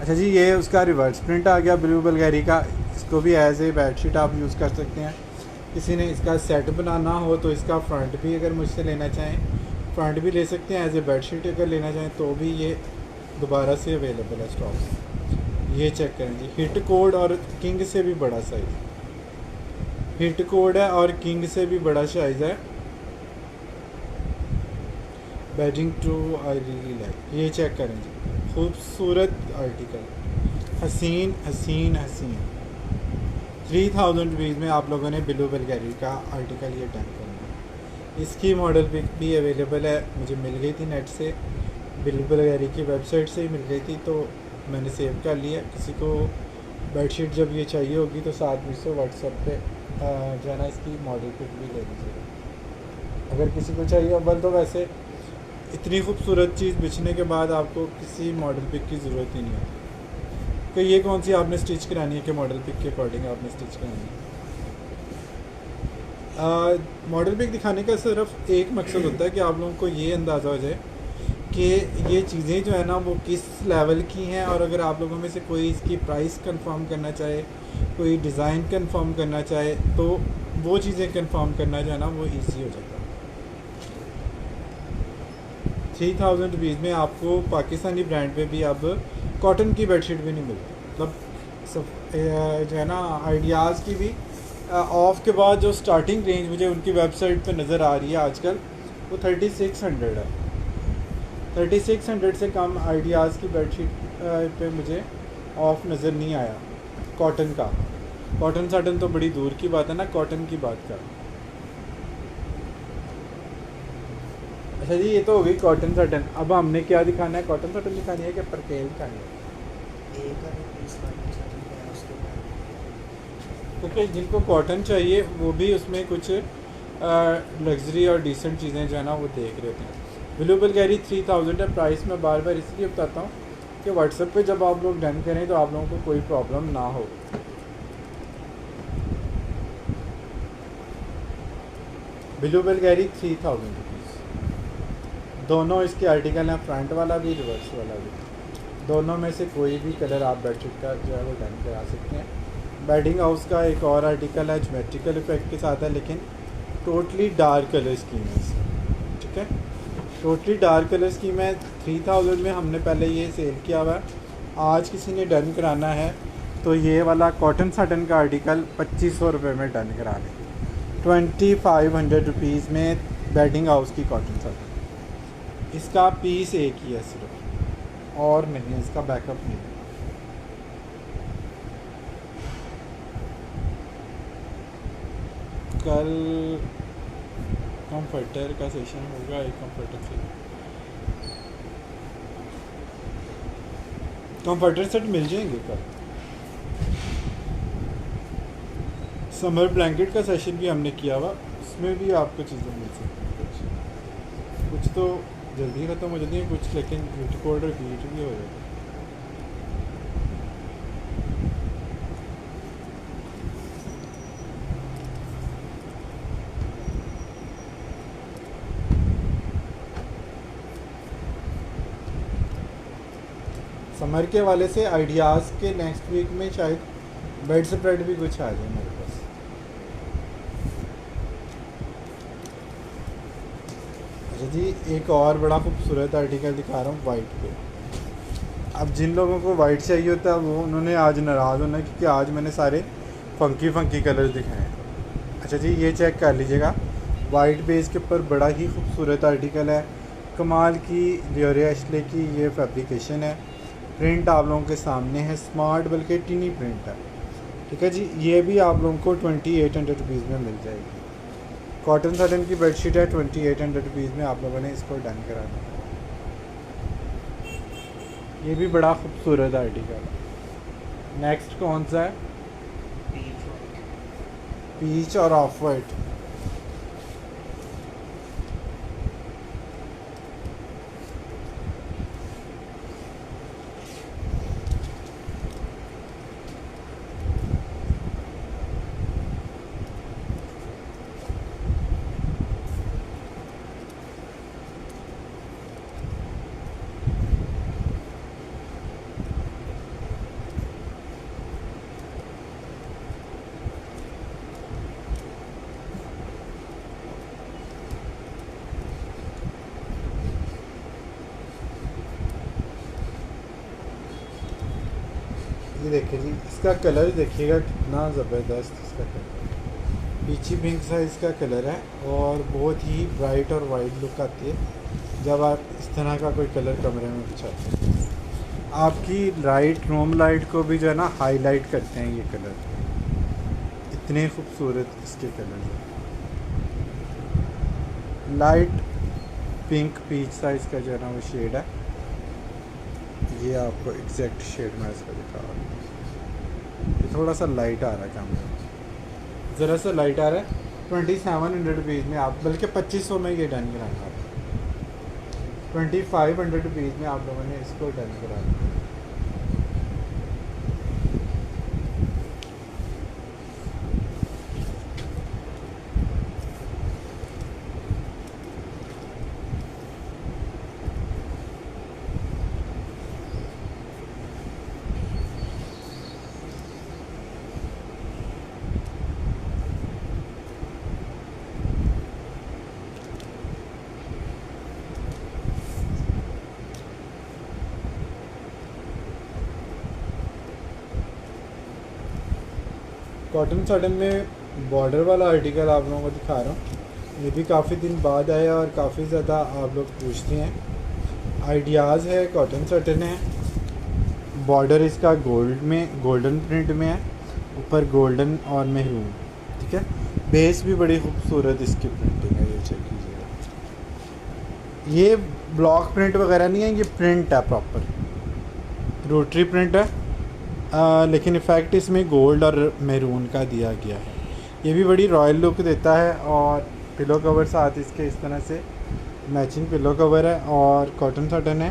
Speaker 1: अच्छा जी, ये उसका रिवर्स प्रिंट आ गया ब्लू बल्गेरी का, इसको भी एज ए बेडशीट आप यूज़ कर सकते हैं। किसी ने इसका सेट बनाना हो तो इसका फ्रंट भी अगर मुझसे लेना चाहें, फ्रंट भी ले सकते हैं, एज ए बेडशीट अगर लेना चाहें तो भी ये दोबारा से अवेलेबल है स्टॉक। ये चेक करें जी, हिट कोड और किंग से भी बड़ा साइज़, हिट कोड है और किंग से भी बड़ा साइज़ है। Bedding two I really like, ये चेक करें जी, खूबसूरत आर्टिकल, हसीन हसीन हसीन। 3000 रुपीज़ में आप लोगों ने ब्लू बल्गेरी का आर्टिकल ये डन करना है। इसकी मॉडल पिक भी अवेलेबल है, मुझे मिल गई थी नेट से, ब्लू बल्गेरी की वेबसाइट से ही मिल गई थी, तो मैंने सेव कर लिया। किसी को बेडशीट जब ये चाहिए होगी तो साथ में से व्हाट्सएप पे जो है ना इसकी मॉडल पिक भी ले लीजिएगा अगर किसी को चाहिए। अव्वल तो वैसे इतनी खूबसूरत चीज़ बिछने के बाद आपको किसी मॉडल पिक की ज़रूरत ही नहीं होती। तो ये कौन सी आपने स्टिच करानी है कि मॉडल पिक के अकॉर्डिंग आपने स्टिच करानी है। मॉडल पिक दिखाने का सिर्फ एक मकसद होता है कि आप लोगों को ये अंदाज़ा हो जाए कि ये चीज़ें जो है ना वो किस लेवल की हैं, और अगर आप लोगों में से कोई इसकी प्राइस कंफर्म करना चाहे, कोई डिज़ाइन कंफर्म करना चाहे, तो वो चीज़ें कंफर्म करना जो है ना वो ईजी हो जाता है। 3000 रुपीज़ में आपको पाकिस्तानी ब्रांड पे भी अब कॉटन की बेडशीट भी नहीं मिलती, मतलब सब जो है ना आइडियाज़ की भी ऑफ के बाद जो स्टार्टिंग रेंज मुझे उनकी वेबसाइट पे नज़र आ रही है आजकल वो 3600 है। 3600 से कम आइडियाज़ की बेडशीट पे मुझे ऑफ नज़र नहीं आया कॉटन का। कॉटन साटन तो बड़ी दूर की बात है ना, कॉटन की बात कर। अच्छा जी, ये तो हो गई कॉटन साटन। अब हमने क्या दिखाना है, कॉटन साटन दिखानी है कि परकेल दिखानी है? क्योंकि जिनको कॉटन चाहिए वो भी उसमें कुछ लग्जरी और डिसेंट चीज़ें जो है ना वो देख रहे होते हैं। ब्लू बल्गेरी 3000 है प्राइस। मैं बार बार इसलिए बताता हूँ कि व्हाट्सएप पे जब आप लोग डन करें तो आप लोगों को कोई प्रॉब्लम ना हो। ब्लू बेलगैरी 3000 रुपीज़। दोनों इसके आर्टिकल हैं, फ्रंट वाला भी रिवर्स वाला भी। दोनों में से कोई भी कलर आप बेडशीट का जो है वो डन करा सकते हैं। बेडिंग हाउस का एक और आर्टिकल है ज्योमेट्रिकल इफेक्ट के साथ है, लेकिन टोटली डार्क कलर स्कीम है इसकी, ठीक है। टोटली डार्क कलर स्कीम है। 3000 में हमने पहले ये सेल किया हुआ है। आज किसी ने डन कराना है तो ये वाला कॉटन साटन का आर्टिकल 2500 रुपये में डन करा लें। 2500 रुपीज़ में बेडिंग हाउस की कॉटन साटन। इसका पीस एक ही है सिर्फ, और नहीं, इसका बैकअप नहीं है। कल कंफर्टर का सेशन होगा, एक कंफर्टर से कंफर्टर सेट मिल जाएंगे कल। समर ब्लैंकेट का सेशन भी हमने किया हुआ, उसमें भी आपको चीज़ें मिल सकती हैं। कुछ तो जल्दी ख़त्म हो जाती हैं, कुछ लेकिन रिकॉर्ड रिपीट भी हो जाती है। समर के वाले से आइडियाज़ के नेक्स्ट वीक में शायद बेड स्प्रेड भी कुछ आ जाए मेरे पास। अच्छा जी, एक और बड़ा खूबसूरत आर्टिकल दिखा रहा हूँ वाइट पे। अब जिन लोगों को वाइट चाहिए होता है वो उन्होंने आज नाराज़ होना है, क्योंकि आज मैंने सारे फंकी कलर्स दिखाए हैं। अच्छा जी, ये चेक कर लीजिएगा, वाइट बेस के ऊपर बड़ा ही खूबसूरत आर्टिकल है। कमाल की लियोरे एशले की ये फैब्रिकेशन है। प्रिंट आप लोगों के सामने है, स्मार्ट बल्कि टिनी प्रिंट है, ठीक है जी। ये भी आप लोगों को 2800 रुपीज़ में मिल जाएगी। कॉटन साटन की बेडशीट है, 2800 रुपीज़ में आप लोगों ने इसको डन कराना है। ये भी बड़ा खूबसूरत आर्टिकल है। नेक्स्ट कौन सा है? पीच और ऑफ वाइट। ये देखिए जी, इसका कलर देखिएगा कितना ज़बरदस्त इसका कलर। पीची पिंक सा इसका कलर है और बहुत ही ब्राइट और वाइट लुक आती है जब आप इस तरह का कोई कलर कमरे में बिछाते हैं। आपकी लाइट, रूम लाइट को भी जो है ना हाईलाइट करते हैं ये कलर। इतने खूबसूरत इसके कलर हैं। लाइट पिंक पीच सा इसका जो है ना वो शेड है। ये आपको एग्जैक्ट शेड में इसका दिखा रहा हूँ। ये थोड़ा सा लाइट आ रहा है कैमरे में, ज़रा सा लाइट आ रहा है। 2700 रुपीज़ में आप, बल्कि 2500 में ये डन कराना है। 2500 रुपीज़ में आप लोगों ने इसको डन कराना है। कॉटन साटन में बॉर्डर वाला आर्टिकल आप लोगों को दिखा रहा हूँ। ये भी काफ़ी दिन बाद आया और काफ़ी ज़्यादा आप लोग पूछते हैं। आइडियाज़ है, कॉटन साटन है। बॉर्डर इसका गोल्ड में, गोल्डन प्रिंट में है, ऊपर गोल्डन और मेहरून, ठीक है। बेस भी बड़ी खूबसूरत इसकी प्रिंटिंग है, ये चेक कीजिएगा। ये ब्लॉक प्रिंट वगैरह नहीं है, ये प्रिंट है प्रॉपर, रोटरी प्रिंट है। लेकिन इफ़ेक्ट इसमें गोल्ड और मैरून का दिया गया है। ये भी बड़ी रॉयल लुक देता है। और पिलो कवर साथ इसके इस तरह से मैचिंग पिलो कवर है और कॉटन साटन है।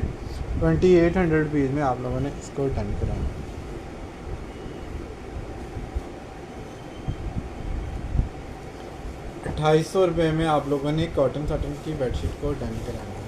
Speaker 1: 2800 रुपीज़ में आप लोगों ने इसको डन कराना। 2800 रुपये में आप लोगों ने कॉटन साटन की बेडशीट को डन कराना है।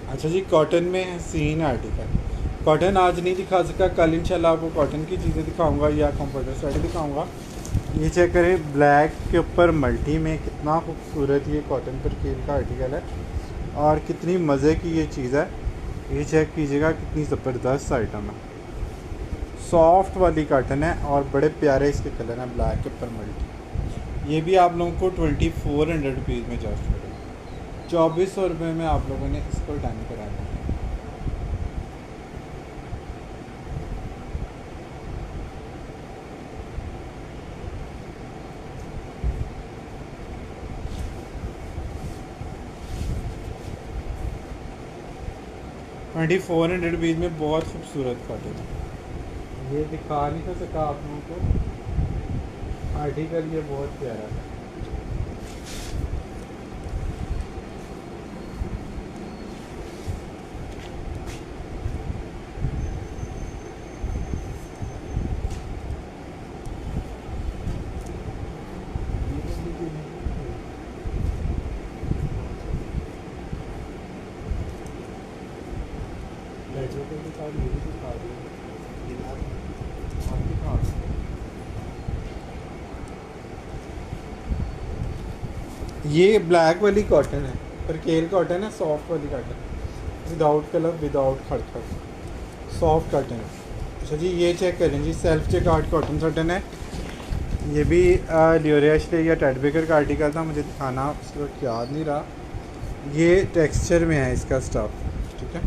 Speaker 1: अच्छा जी, कॉटन में हसीन आर्टिकल। कॉटन आज नहीं दिखा सका, कल इंशाल्लाह आपको कॉटन की चीज़ें दिखाऊंगा या कंप्यूटर स्टडी दिखाऊंगा। ये चेक करें, ब्लैक के ऊपर मल्टी में कितना खूबसूरत ये कॉटन पर कील का आर्टिकल है और कितनी मज़े की ये चीज़ है। ये चेक कीजिएगा, कितनी ज़बरदस्त आइटम है। सॉफ्ट वाली कॉटन है और बड़े प्यारे इसके कलर हैं, ब्लैक के ऊपर मल्टी। ये भी आप लोगों को 2400 रुपीज़ में जस्ट पड़ेगा। 2400 रुपये में आप लोगों ने इसको डन कराना है। ₹2400 में बहुत खूबसूरत कॉटन है। ये दिखा नहीं था सका आप लोगों को आर्टिकल, ये बहुत प्यारा है। ये ब्लैक वाली कॉटन है, पर केल कॉटन है, सॉफ्ट वाली कॉटन, विदाउट कलर, विदाउट खड़खड़, सॉफ्ट कॉटन है। अच्छा जी, ये चेक करें जी, सेल्फ चेकआउट कॉटन साटन है। ये भी लियोरिया या टेड बेकर का आर्टिकल था, मुझे दिखाना उस वक्त याद नहीं रहा। ये टेक्सचर में है इसका स्टफ़, ठीक है।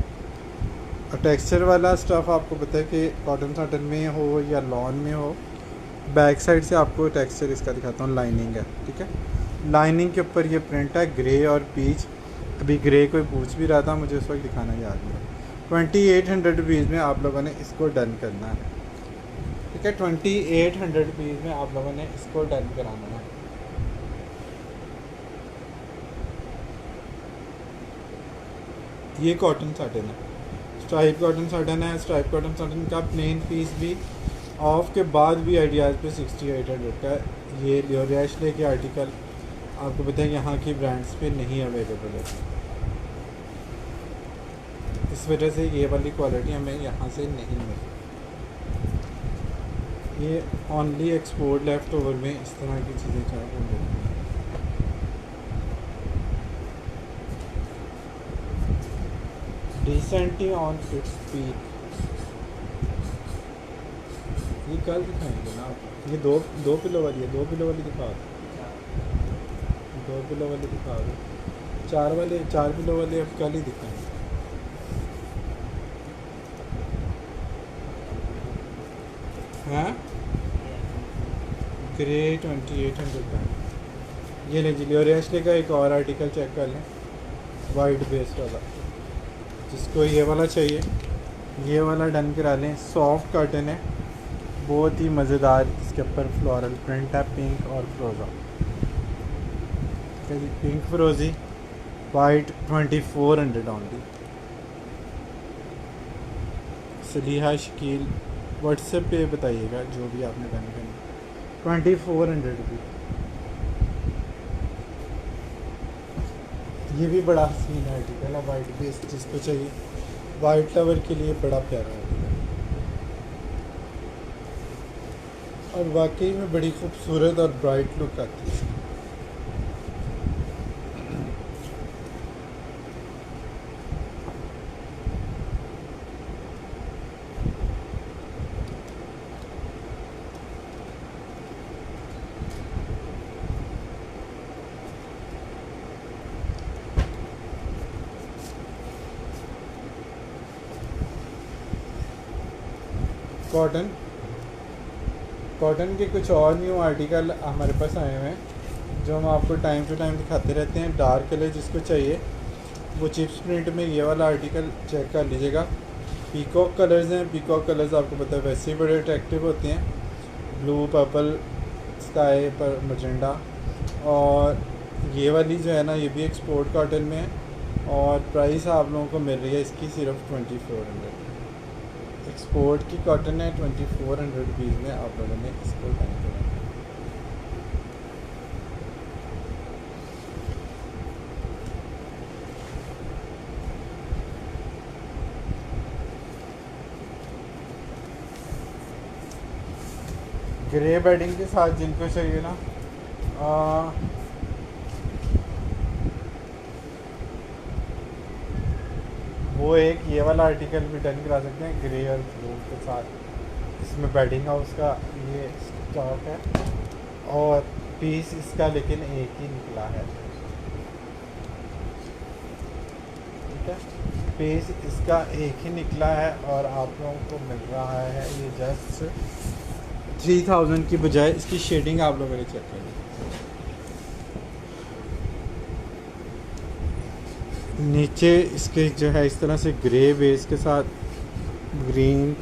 Speaker 1: और टेक्सचर वाला स्टफ़ आपको पता है कि कॉटन साटन में हो या लॉन में हो। बैक साइड से आपको टेक्सचर इसका दिखाता हूँ, लाइनिंग है, ठीक है। लाइनिंग के ऊपर ये प्रिंट है ग्रे और पीच। अभी ग्रे कोई पूछ भी रहा था, मुझे उस वक्त दिखाना याद नहीं। 2800 रुपीज़ में आप लोगों ने इसको डन करना है, ठीक है। 2800 रुपीज़ में आप लोगों ने इसको डन कराना है। ये कॉटन साटन है, स्ट्राइप कॉटन साटन है। स्ट्राइप कॉटन साटन का प्लेन पीस भी ऑफ के बाद भी आइडियाज़ पे 6800 का है। ये लियोरिया के आर्टिकल आपको पता है यहाँ की ब्रांड्स पे नहीं अवेलेबल है, इस वजह से ये वाली क्वालिटी हमें यहाँ से नहीं मिली। ये ओनली एक्सपोर्ट लेफ्ट ओवर में इस तरह की चीज़ें चाहते हैं। डिसेंटली ऑन इट्स पीक, ये कल दिखाएंगे ना आप। ये दो किलो वाली है, 2 किलो वाली दिखा दो, 2 किलो वाली दिखा दो। 4 किलो वाले अब कल ही दिखाएंगे। हाँ, ग्रे 2800 का। ये ले जी, लियोरिया का एक और आर्टिकल चेक कर लें, वाइट बेस्ड वाला। जिसको ये वाला चाहिए ये वाला डन करा लें। सॉफ्ट कॉटन है, बहुत ही मज़ेदार। इसके ऊपर फ्लोरल प्रिंट है, पिंक और फ्रोज़ा, पिंक फ्रोज़ी, white 2400 only. Saliha Shakeel WhatsApp पे बताइएगा जो भी आपने डन करना। 2400 रुपये। ये भी बड़ा हसीन आर्टिकल है, वाइट बेस जिसको चाहिए, वाइट लवर के लिए बड़ा प्यारा आर्टिकल और वाकई में बड़ी खूबसूरत और ब्राइट लुक आती है। कॉटन कॉटन के कुछ और न्यू आर्टिकल हमारे पास आए हुए हैं जो हम आपको टाइम टू टाइम दिखाते रहते हैं। डार्क कलर जिसको चाहिए वो चिप्स प्रिंट में ये वाला आर्टिकल चेक कर लीजिएगा। पीकॉक कलर्स हैं। पीकॉक कलर्स आपको पता है वैसे ही बड़े अट्रैक्टिव होते हैं, ब्लू, पर्पल, स्काई पर मजेंडा। और ये वाली जो है ना ये भी एक्सपोर्ट कॉटन में है और प्राइस आप लोगों को मिल रही है इसकी सिर्फ 2400। एक्सपोर्ट की कॉटन है, 2400 रुपीज़ में आप लोगों ने इसको टाइम करना। ग्रे बेडिंग के साथ जिनको चाहिए ना वो एक ये वाला आर्टिकल भी डन करा सकते हैं ग्रे और ब्लू के साथ। इसमें बेडिंग हाउस का ये स्टॉक है और पीस इसका लेकिन एक ही निकला है। ठीक है, पीस इसका एक ही निकला है और आप लोगों को मिल रहा है ये जस्ट 3000 की बजाय। इसकी शेडिंग आप लोगों ने चेक कर ली। नीचे इसके जो है इस तरह से ग्रे बेस के साथ ग्रीन,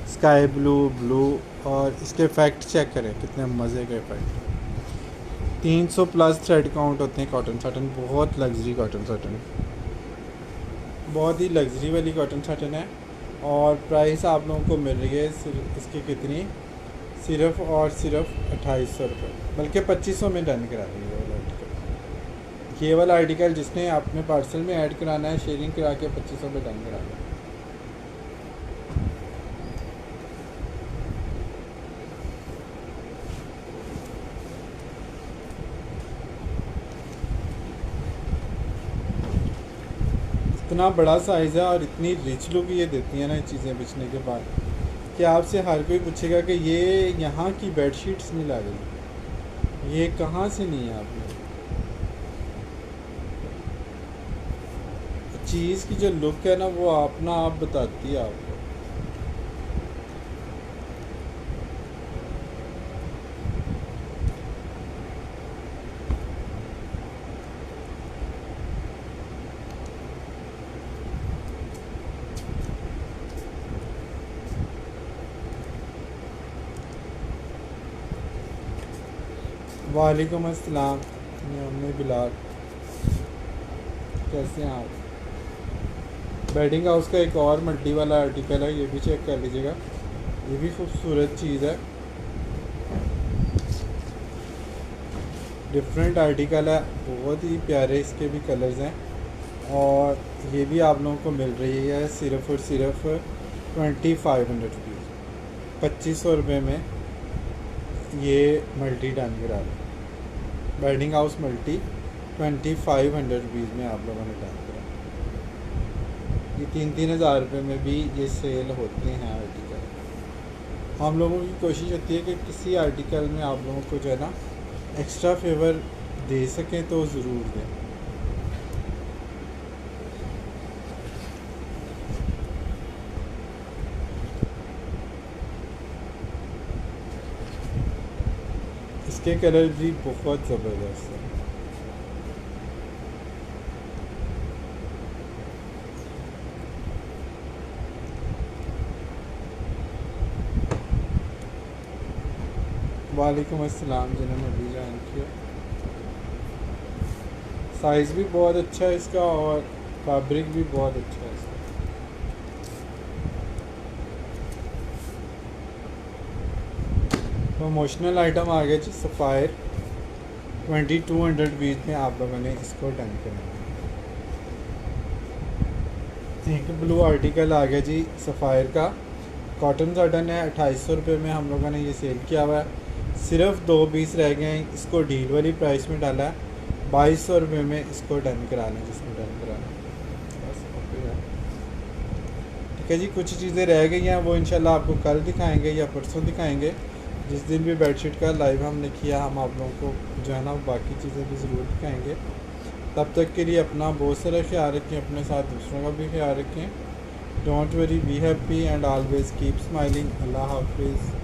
Speaker 1: स्काई ब्लू, ब्लू और इसके इफेक्ट चेक करें कितने मज़े के इफेक्ट। 300 प्लस थ्रेड काउंट होते हैं कॉटन साटन। बहुत लग्जरी कॉटन साटन, बहुत ही लग्जरी वाली कॉटन साटन है। और प्राइस आप लोगों को मिल रही है इसकी कितनी, सिर्फ और सिर्फ 2800 रुपये, बल्कि 2500 में डन करा रही है वाला आर्टिकल। ये वाला आर्टिकल जिसने आपने पार्सल में ऐड कराना है शेयरिंग करा के 2500 में डन करा लिया। इतना बड़ा साइज़ है और इतनी रिच लुक ये देती है ना ये चीज़ें बिछने के बाद कि आपसे हर कोई पूछेगा कि ये यहाँ की बेडशीट्स नहीं ला गई, ये कहाँ से नहीं है आपने। चीज़ की जो लुक है ना वो अपना आप बताती है आपको। वालेकुम अस्सलाम अम्मी बिलाल, कैसे हैं आप। बेडिंग हाउस का एक और मल्टी वाला आर्टिकल है, ये भी चेक कर लीजिएगा। ये भी खूबसूरत चीज़ है, डिफरेंट आर्टिकल है, बहुत ही प्यारे इसके भी कलर्स हैं। और ये भी आप लोगों को मिल रही है सिर्फ और सिर्फ 2500 रुपीज़, 2500 रुपये में ये मल्टी डन करा रहे। बेडिंग हाउस मल्टी 2500 रुपीज़ में आप लोगों ने डन करा। ये 3-3 हज़ार रुपये में भी ये सेल होते हैं आर्टिकल। हम लोगों की कोशिश होती है कि किसी आर्टिकल में आप लोगों को जो है ना एक्स्ट्रा फेवर दे सकें तो ज़रूर दें। इसके कलर भी बहुत ज़बरदस्त है। वालेकुम अस्सलाम जिन्होंने अभी ज्वाइन किया। साइज़ भी बहुत अच्छा है इसका और फैब्रिक भी बहुत अच्छा है इसका। प्रमोशनल आइटम आ गया जी सफ़ायर, 2200 रुपीज़ में आप लोगों ने इसको डन करना है। थिंक ब्लू आर्टिकल आ गया जी सफ़ायर का, कॉटन साटन है, 2800 रुपये में हम लोगों ने ये सेल किया हुआ है। सिर्फ 2 पीस रह गए हैं, इसको डील वाली प्राइस में डाला है, 2200 रुपये में इसको डन कराना है जिसमें डन कराना है। बस ठीक है जी, कुछ चीज़ें रह गई हैं वो इंशाल्लाह आपको कल दिखाएंगे या परसों दिखाएंगे। जिस दिन भी बेडशीट का लाइव हमने किया हम आप लोगों को जो है ना बाकी चीज़ें भी ज़रूर दिखाएंगे। तब तक के लिए अपना बहुत सारा ख्याल रखें, अपने साथ दूसरों का भी ख्याल रखें। Don't worry, be happy and always keep smiling. Allah Hafiz.